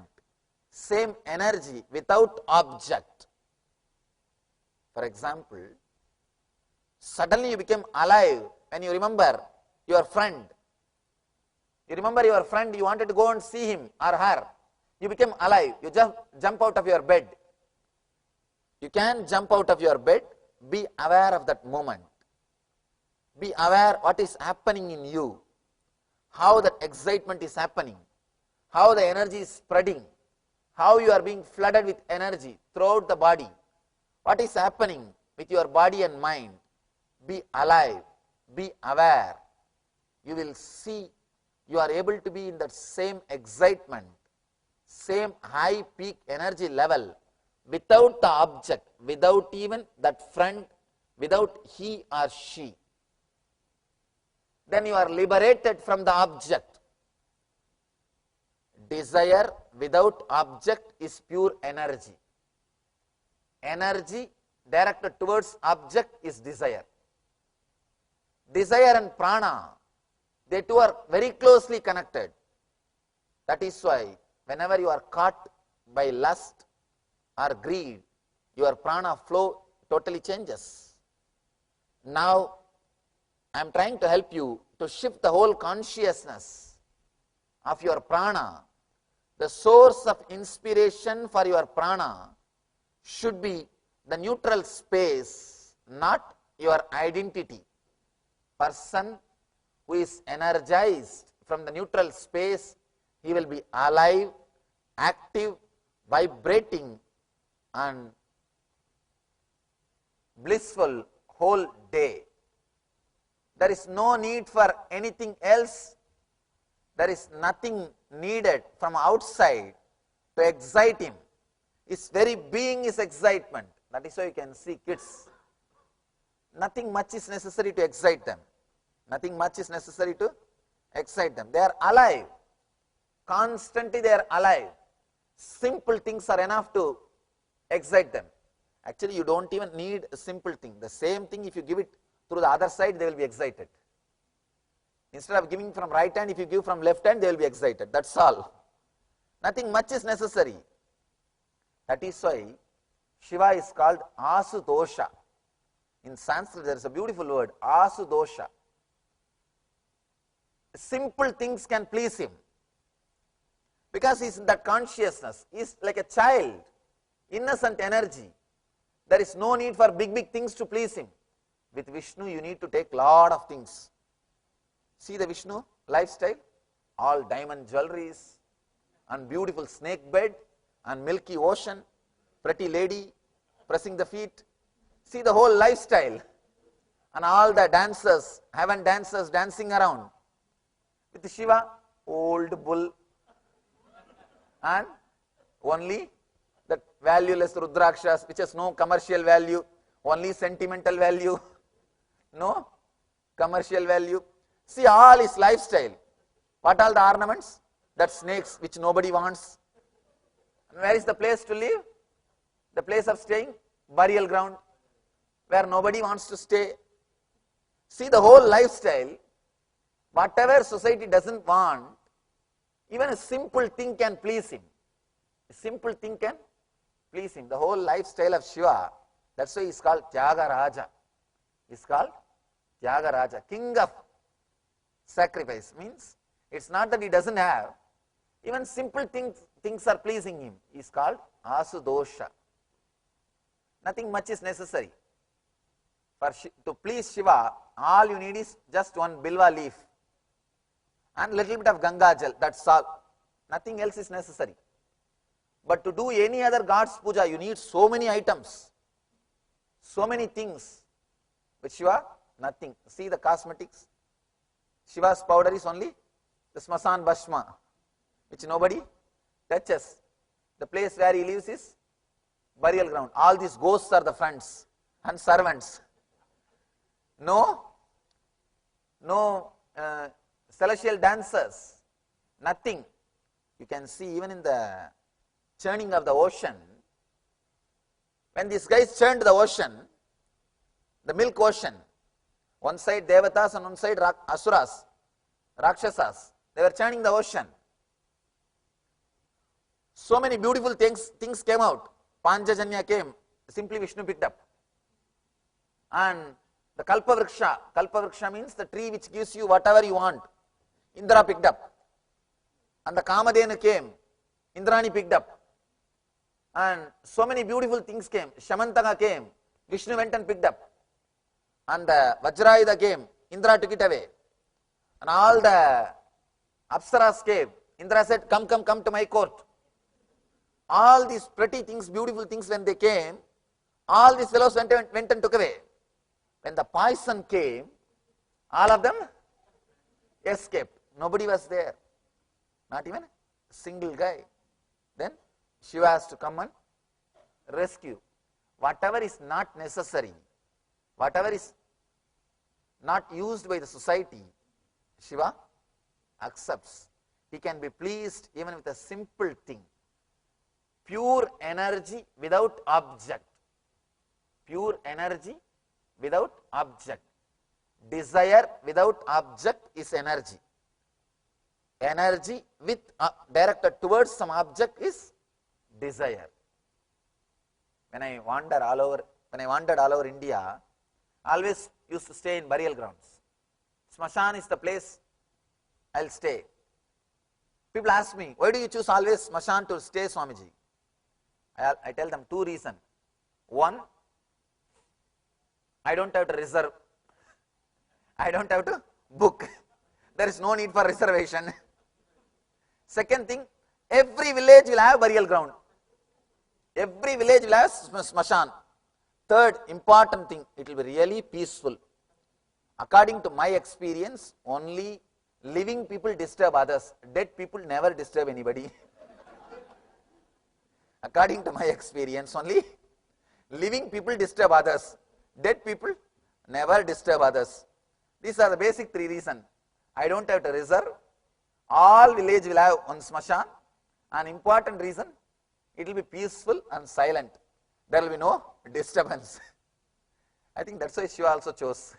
same energy without object. For example, suddenly you become alive when you remember your friend. You remember your friend, you wanted to go and see him or her. You become alive. You just jump out of your bed. You can jump out of your bed. Be aware of that moment. Be aware what is happening in you. How that excitement is happening. How the energy is spreading. How you are being flooded with energy throughout the body. What is happening with your body and mind. Be alive. Be aware. You will see you are able to be in that same excitement, same high peak energy level without the object, without even that friend, without he or she. Then you are liberated from the object. Desire without object is pure energy. Energy directed towards object is desire. Desire and prana, they two are very closely connected. That is why whenever you are caught by lust or greed, your prana flow totally changes. Now, I am trying to help you to shift the whole consciousness of your prana. The source of inspiration for your prana should be the neutral space, not your identity. Person who is energized from the neutral space, he will be alive, active, vibrating and blissful whole day. There is no need for anything else. There is nothing needed from outside to excite him. His very being is excitement. That is why you can see kids. Nothing much is necessary to excite them. Nothing much is necessary to excite them. They are alive. Constantly they are alive. Simple things are enough to excite them. Actually, you don't even need a simple thing. The same thing, if you give it through the other side, they will be excited. Instead of giving from right hand, if you give from left hand, they will be excited. That's all. Nothing much is necessary. That is why Shiva is called Asudosha. In Sanskrit, there is a beautiful word, Asudosha. Simple things can please him. Because he is in that consciousness. He is like a child, innocent energy. There is no need for big things to please him. With Vishnu, you need to take lot of things. See the Vishnu lifestyle? All diamond jewelries, and beautiful snake bed, and milky ocean, pretty lady, pressing the feet. See the whole lifestyle. And all the dancers, heaven dancers dancing around. With Shiva, old bull, and only that valueless Rudrakshas, which has no commercial value, only sentimental value, no commercial value. See all his lifestyle. What are the ornaments? That snakes which nobody wants. And where is the place to live? The place of staying? Burial ground, where nobody wants to stay. See the whole lifestyle. Whatever society doesn't want, even a simple thing can please him. A simple thing can please him. The whole lifestyle of Shiva, that's why he is called Tyagaraja. He is called Tyagaraja, king of sacrifice. Means it's not that he doesn't have, even simple things are pleasing him. He is called Asudosha. Nothing much is necessary. To please Shiva, all you need is just one bilva leaf and little bit of Ganga Jal, that's all. Nothing else is necessary. But to do any other God's puja, you need so many items, so many things. With Shiva, nothing. See the cosmetics. Shiva's powder is only the Smasan Bhashma, which nobody touches. The place where he lives is burial ground. All these ghosts are the friends and servants. No no celestial dancers, nothing. You can see even in the churning of the ocean, when these guys churned the ocean, the milk ocean, one side Devatas and one side Asuras, Rakshasas, they were churning the ocean. So many beautiful things came out. Panchajanya came, simply Vishnu picked up. And the Kalpavriksha means the tree which gives you whatever you want, Indra picked up. And the Kamadhenu came, Indrani picked up. And so many beautiful things came. Shamantaka came, Vishnu went and picked up. And the Vajrayuda came, Indra took it away. And all the Apsaras came, Indra said, come to my court. All these pretty things, beautiful things, when they came, all these fellows went and took away. When the poison came, all of them escaped. Nobody was there. Not even a single guy. Then Shiva has to come and rescue. Whatever is not necessary, whatever is not used by the society, Shiva accepts. He can be pleased even with a simple thing. Pure energy without object. Pure energy without object. Desire without object is energy. Energy with directed towards some object is desire. When I wandered all over India, I always used to stay in burial grounds. Smashan is the place I'll stay. People ask me, why do you choose always Smashan to stay, Swamiji? I tell them two reasons. One, I don't have to reserve. I don't have to book. There is no need for reservation. Second thing, every village will have burial ground. Every village will have smashan. Third important thing, it will be really peaceful. According to my experience, only living people disturb others. Dead people never disturb anybody. According to my experience, only living people disturb others. Dead people never disturb others. These are the basic three reasons. I don't have to reserve. All village will have one smashan. An important reason, it will be peaceful and silent. There will be no disturbance. I think that's why Shiva also chose.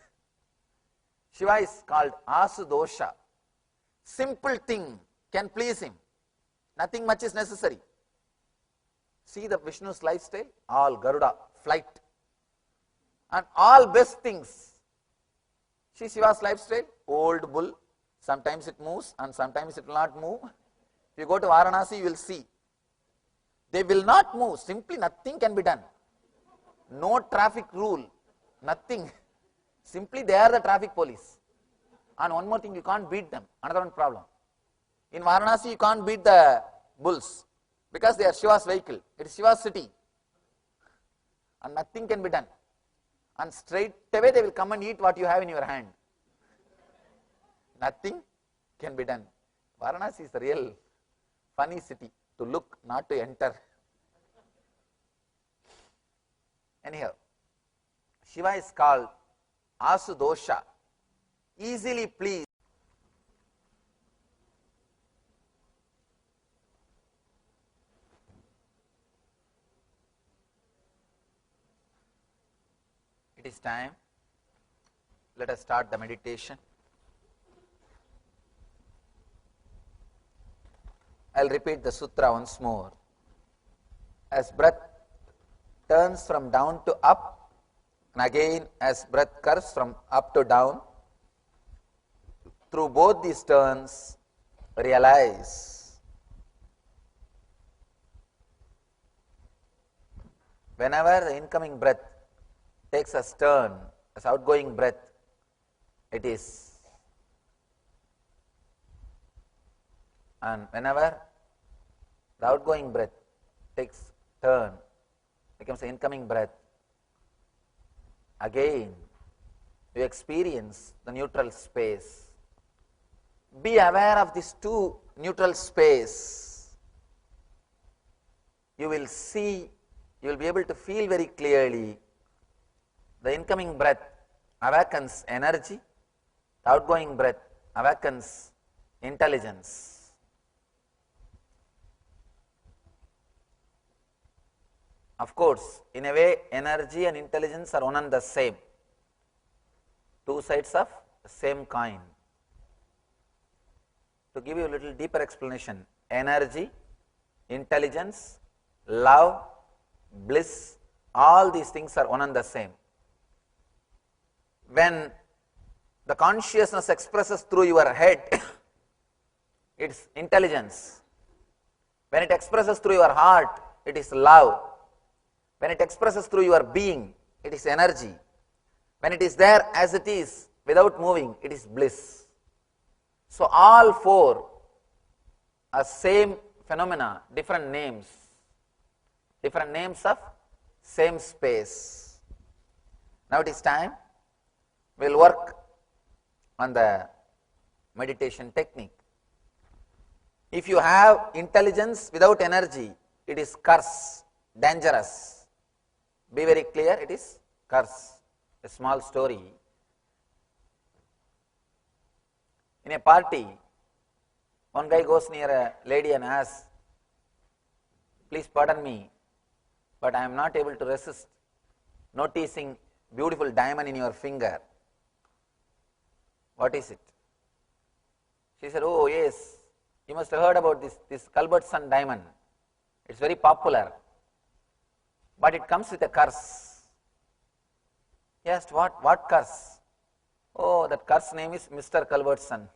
Shiva is called Asudosha. Simple thing can please him. Nothing much is necessary. See the Vishnu's lifestyle, all Garuda, flight. And all best things. See Shiva's lifestyle, old bull, sometimes it moves and sometimes it will not move. If you go to Varanasi, you will see. They will not move, simply nothing can be done. No traffic rule, nothing. Simply they are the traffic police. And one more thing, you can't beat them, another one problem. In Varanasi, you can't beat the bulls. Because they are Shiva's vehicle. It is Shiva's city. And nothing can be done. And straight away they will come and eat what you have in your hand. Nothing can be done. Varanasi is the real funny city to look, not to enter. Anyhow, Shiva is called Asudosha, easily pleased. It is time. Let us start the meditation. I will repeat the sutra once more. As breath turns from down to up, and again as breath curves from up to down, through both these turns, realize whenever the incoming breath takes a turn, as outgoing breath, it is. And whenever the outgoing breath takes turn, becomes an incoming breath, again you experience the neutral space. Be aware of these two neutral space. You will see, you will be able to feel very clearly the incoming breath awakens energy The outgoing breath awakens intelligence. Of course, in a way, energy and intelligence are one and the same. Two sides of the same coin. To give you a little deeper explanation, energy, intelligence, love, bliss, all these things are one and the same. When the consciousness expresses through your head, it's intelligence. When it expresses through your heart, it is love. When it expresses through your being, it is energy. When it is there as it is, without moving, it is bliss. So all four are same phenomena, different names of same space. Now it is time, we will work on the meditation technique. If you have intelligence without energy, it is curse, dangerous. Be very clear, it is curse. A small story. In a party, one guy goes near a lady and asks, "Please pardon me, but I am not able to resist noticing beautiful diamond in your finger. What is it?" She said, "Oh yes, you must have heard about this Culbertson diamond. It's very popular, but it comes with a curse." He asked, what curse? "Oh, that curse name is Mr. Culbertson."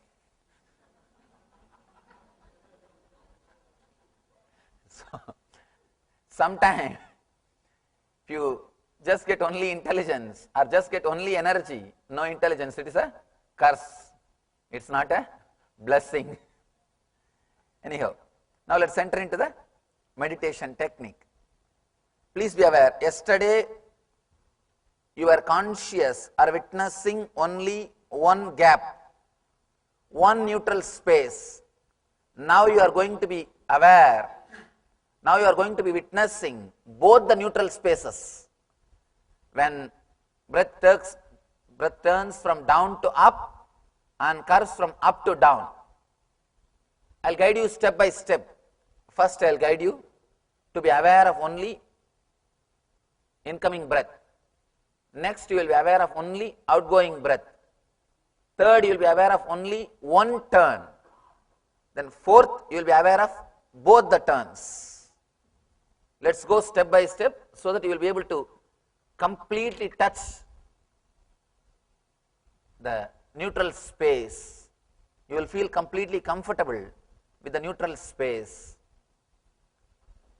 So, sometime, if you just get only intelligence or just get only energy, no intelligence, it is a curse. It's not a blessing. Anyhow, now let's enter into the meditation technique. Please be aware, yesterday you were conscious or witnessing only one gap, one neutral space. Now you are going to be aware. Now you are going to be witnessing both the neutral spaces. When breath turns from down to up and curves from up to down. I will guide you step by step. First I will guide you to be aware of only incoming breath. Next you will be aware of only outgoing breath. Third you will be aware of only one turn. Then fourth you will be aware of both the turns. Let's go step by step so that you will be able to completely touch the neutral space. You will feel completely comfortable with the neutral space.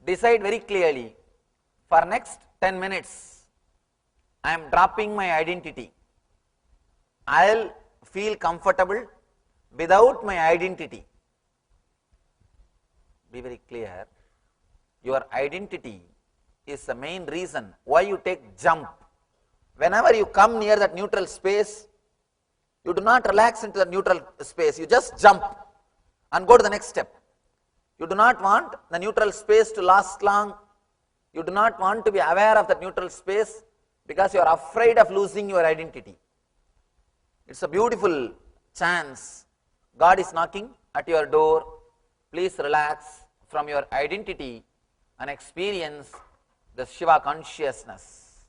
Decide very clearly, for next 10 minutes, I am dropping my identity. I will feel comfortable without my identity. Be very clear, your identity is the main reason why you take jump. Whenever you come near that neutral space, you do not relax into the neutral space, you just jump and go to the next step. You do not want the neutral space to last long. You do not want to be aware of that neutral space because you are afraid of losing your identity. It's a beautiful chance. God is knocking at your door. Please relax from your identity and experience the Shiva consciousness.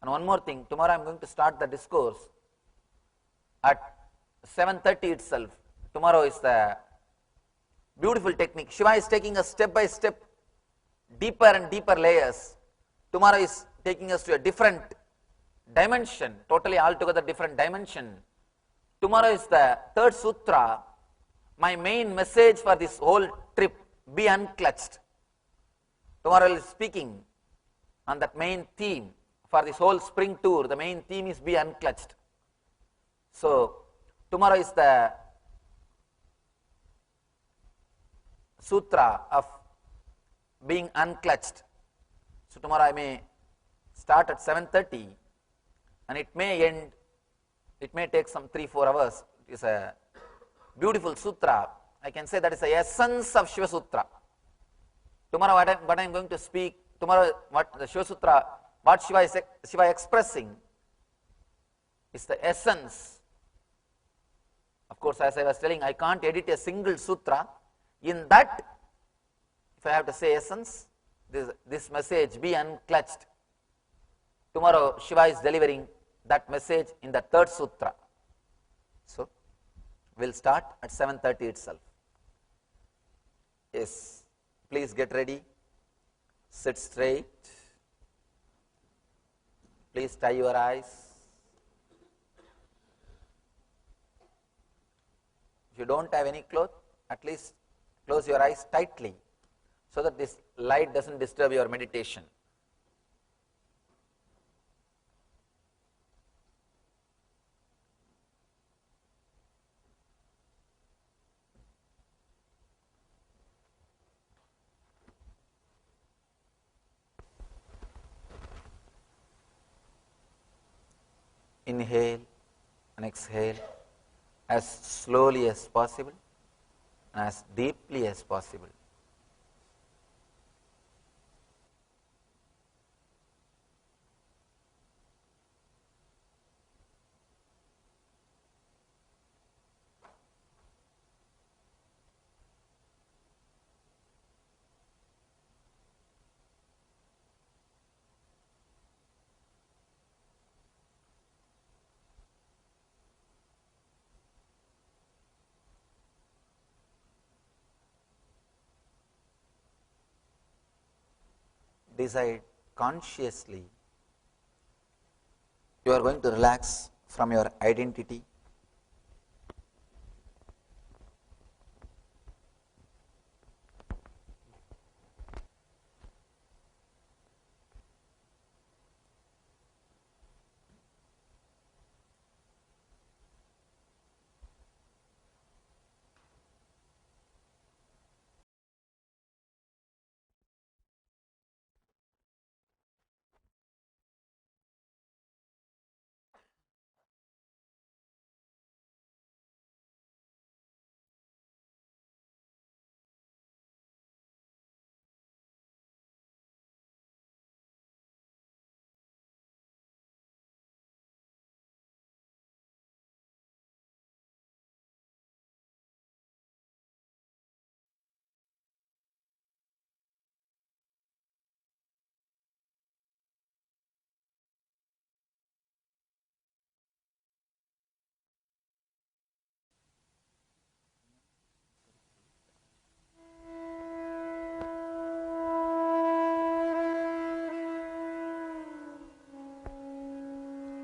And one more thing, tomorrow I am going to start the discourse at 7:30 itself. Tomorrow is the beautiful technique. Shiva is taking us step by step, deeper and deeper layers. Tomorrow is taking us to a different dimension, totally altogether different dimension. Tomorrow is the third sutra. My main message for this whole trip, be unclutched. Tomorrow I will be speaking on that main theme for this whole spring tour. The main theme is be unclutched. So tomorrow is the sutra of being unclutched. So tomorrow I may start at 7:30 and it may end, it may take some 3-4 hours. It is a beautiful sutra. I can say that is the essence of Shiva Sutra. Tomorrow what I am going to speak, tomorrow what the Shiva Sutra, what Shiva expressing is the essence Of course, as I was telling, I can't edit a single sutra. In that, if I have to say essence, this message be unclutched. Tomorrow, Shiva is delivering that message in the third sutra. So, we'll start at 7:30 itself. Yes, please get ready. Sit straight. Please tie your eyes. If you don't have any cloth, at least close your eyes tightly so that this light doesn't disturb your meditation. Inhale and exhale as slowly as possible and as deeply as possible. Decide consciously you are going to relax from your identity.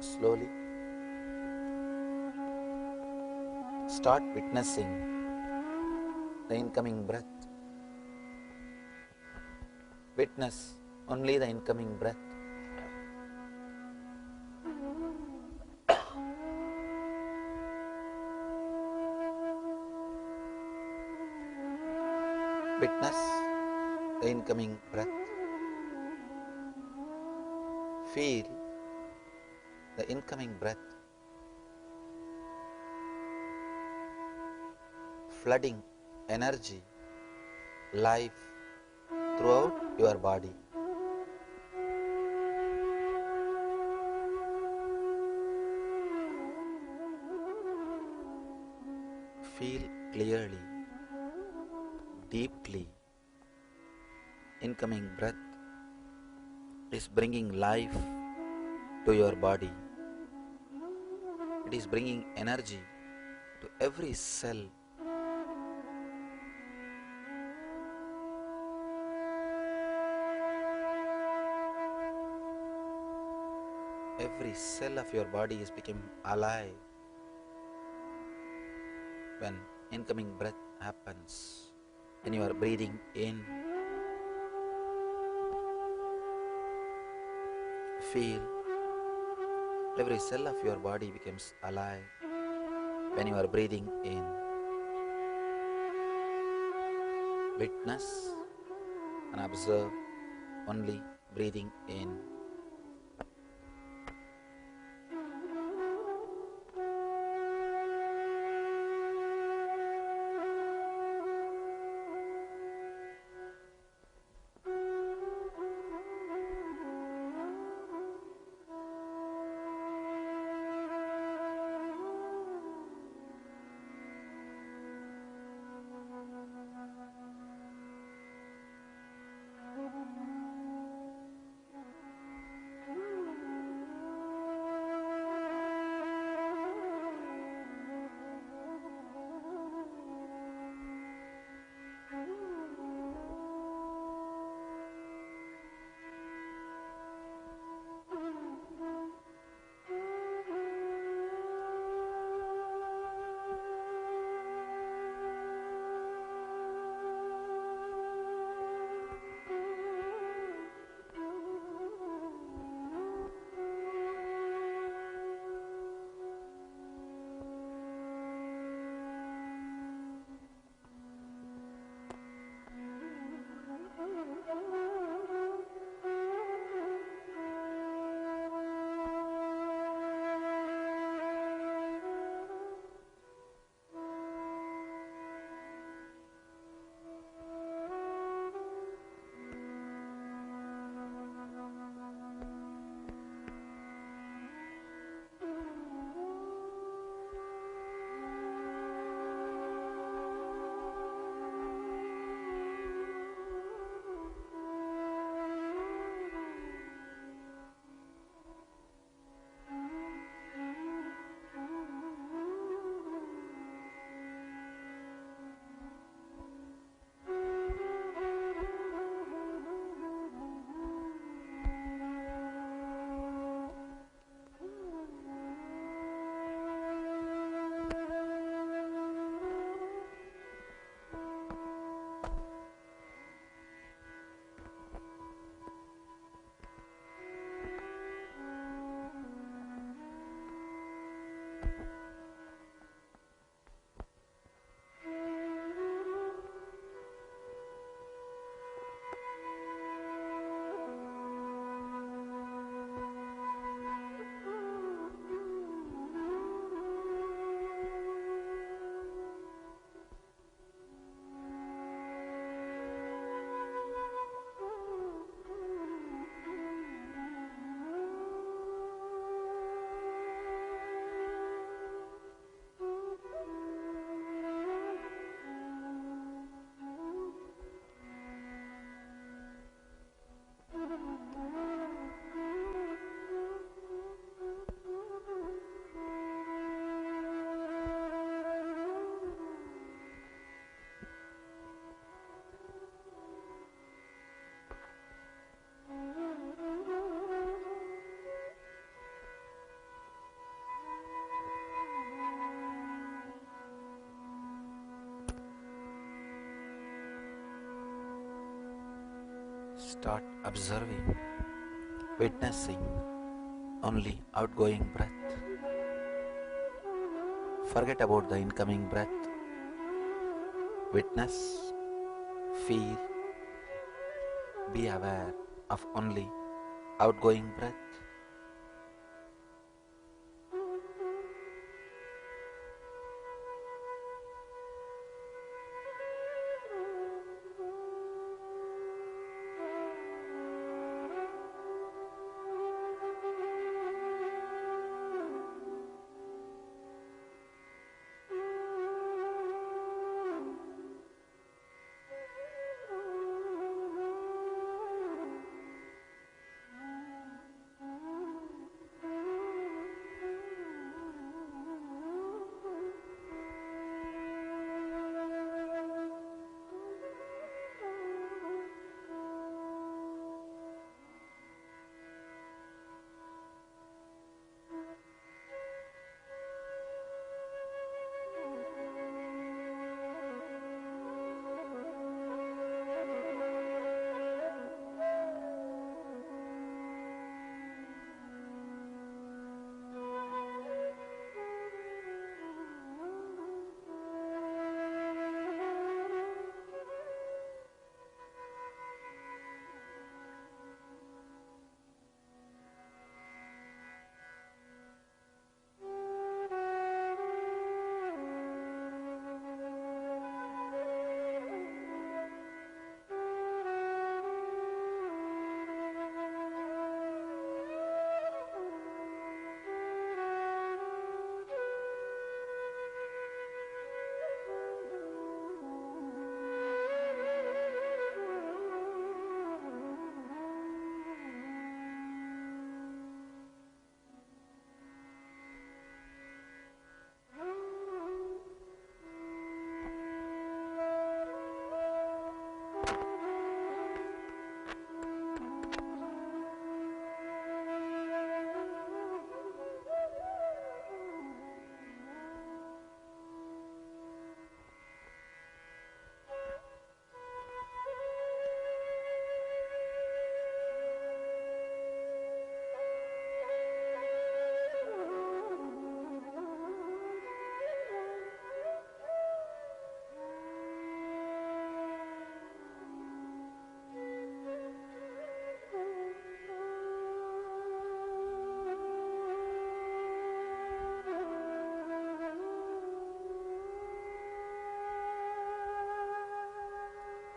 Slowly start witnessing the incoming breath. Witness only the incoming breath. Witness the incoming breath. Feel the incoming breath flooding energy, life throughout your body. Feel clearly, deeply. Incoming breath is bringing life to your body. It is bringing energy to every cell. Every cell of your body is becoming alive when incoming breath happens. When you are breathing in, feel every cell of your body becomes alive when you are breathing in. Witness and observe only breathing in. Start observing, witnessing only outgoing breath. Forget about the incoming breath. Witness, feel, be aware of only outgoing breath.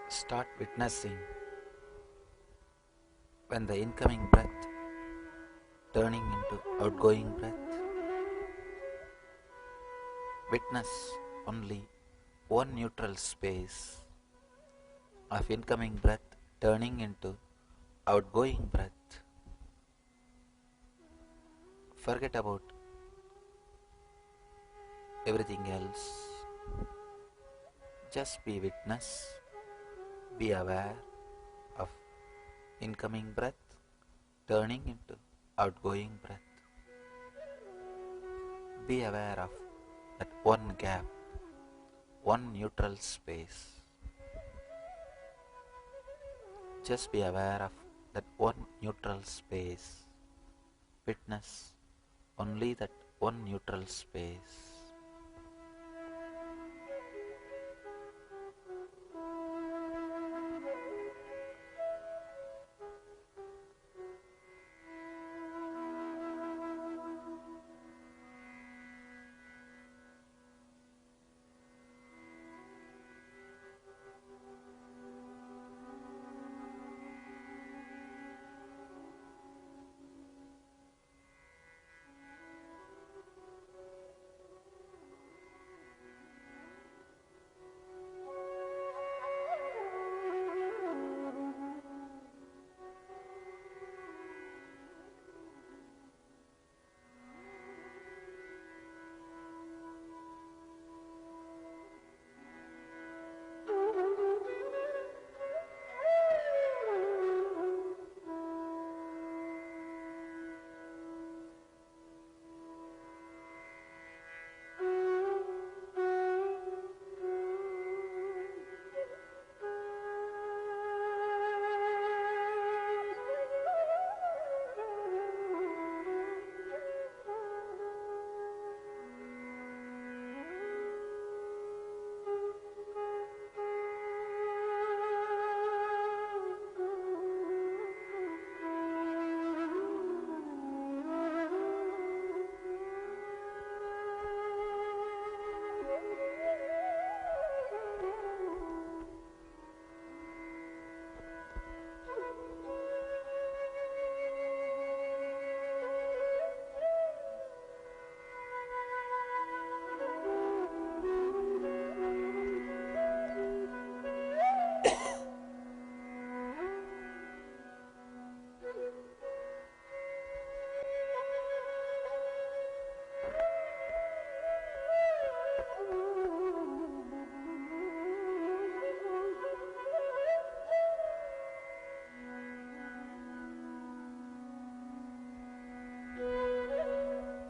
Start witnessing when the incoming breath turning into outgoing breath. Witness only one neutral space of incoming breath turning into outgoing breath. Forget about everything else. Just be witness, be aware of incoming breath turning into outgoing breath. Be aware of that one gap, one neutral space. Just be aware of that one neutral space. Witness only that one neutral space.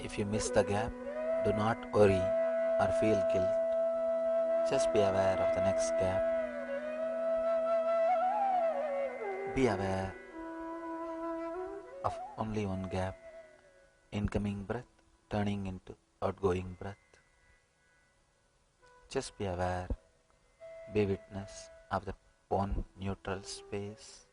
If you miss the gap, do not worry or feel guilt. Just be aware of the next gap. Be aware of only one gap, incoming breath turning into outgoing breath. Just be aware, be witness of the one neutral space.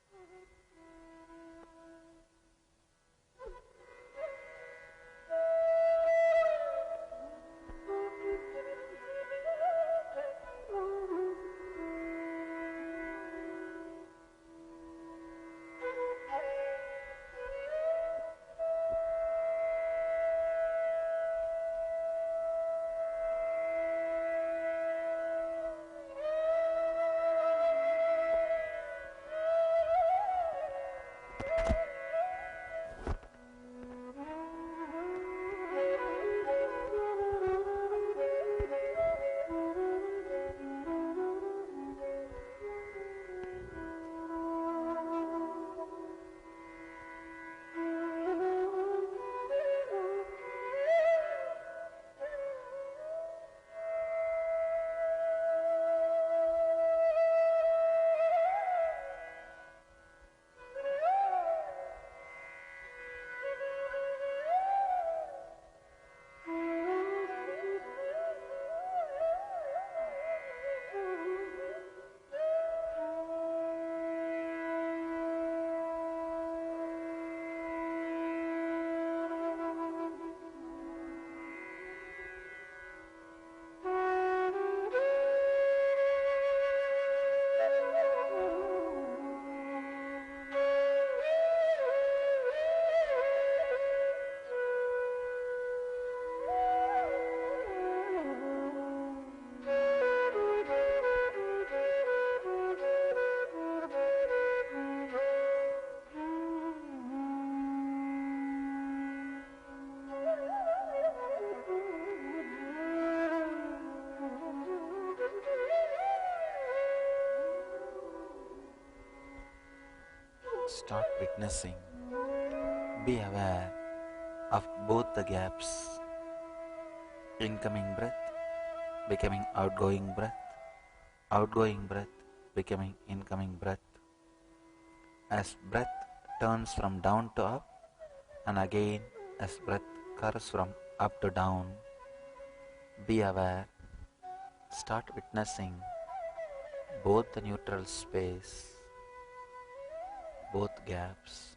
Start witnessing. Be aware of both the gaps. Incoming breath becoming outgoing breath becoming incoming breath. As breath turns from down to up, and again as breath curves from up to down, be aware. Start witnessing both the neutral space, both gaps.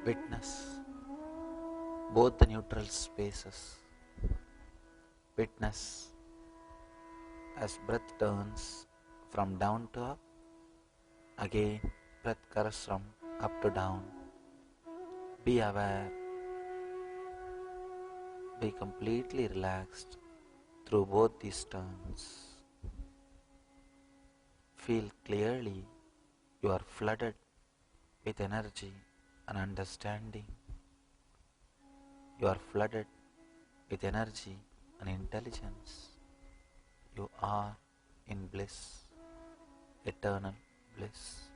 Witness both the neutral spaces. Witness as breath turns from down to up. Again, breath curves from up to down. Be aware. Be completely relaxed through both these turns. Feel clearly you are flooded with energy and understanding. You are flooded with energy and intelligence. You are in bliss, eternal bliss.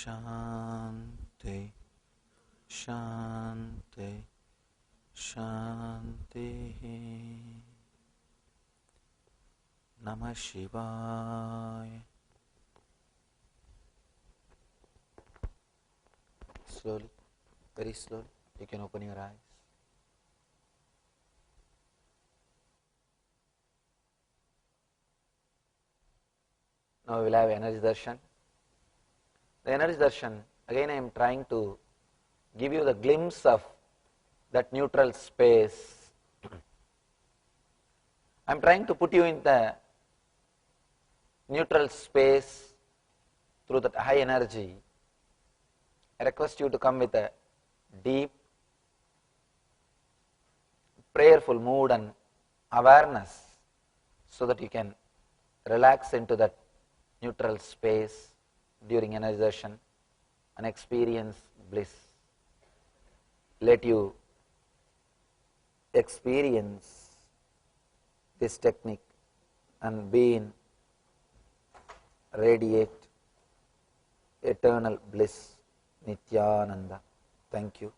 Shanti, Shanti, Shanti. Namah Shivaya. Slowly, very slowly, you can open your eyes. Now we will have energy darshan. The energy darshan, again I am trying to give you the glimpse of that neutral space. I am trying to put you in the neutral space through that high energy. I request you to come with a deep, prayerful mood and awareness so that you can relax into that neutral space during energy darshan and experience bliss. Let you experience this technique and be in radiate eternal bliss, Nityananda. Thank you.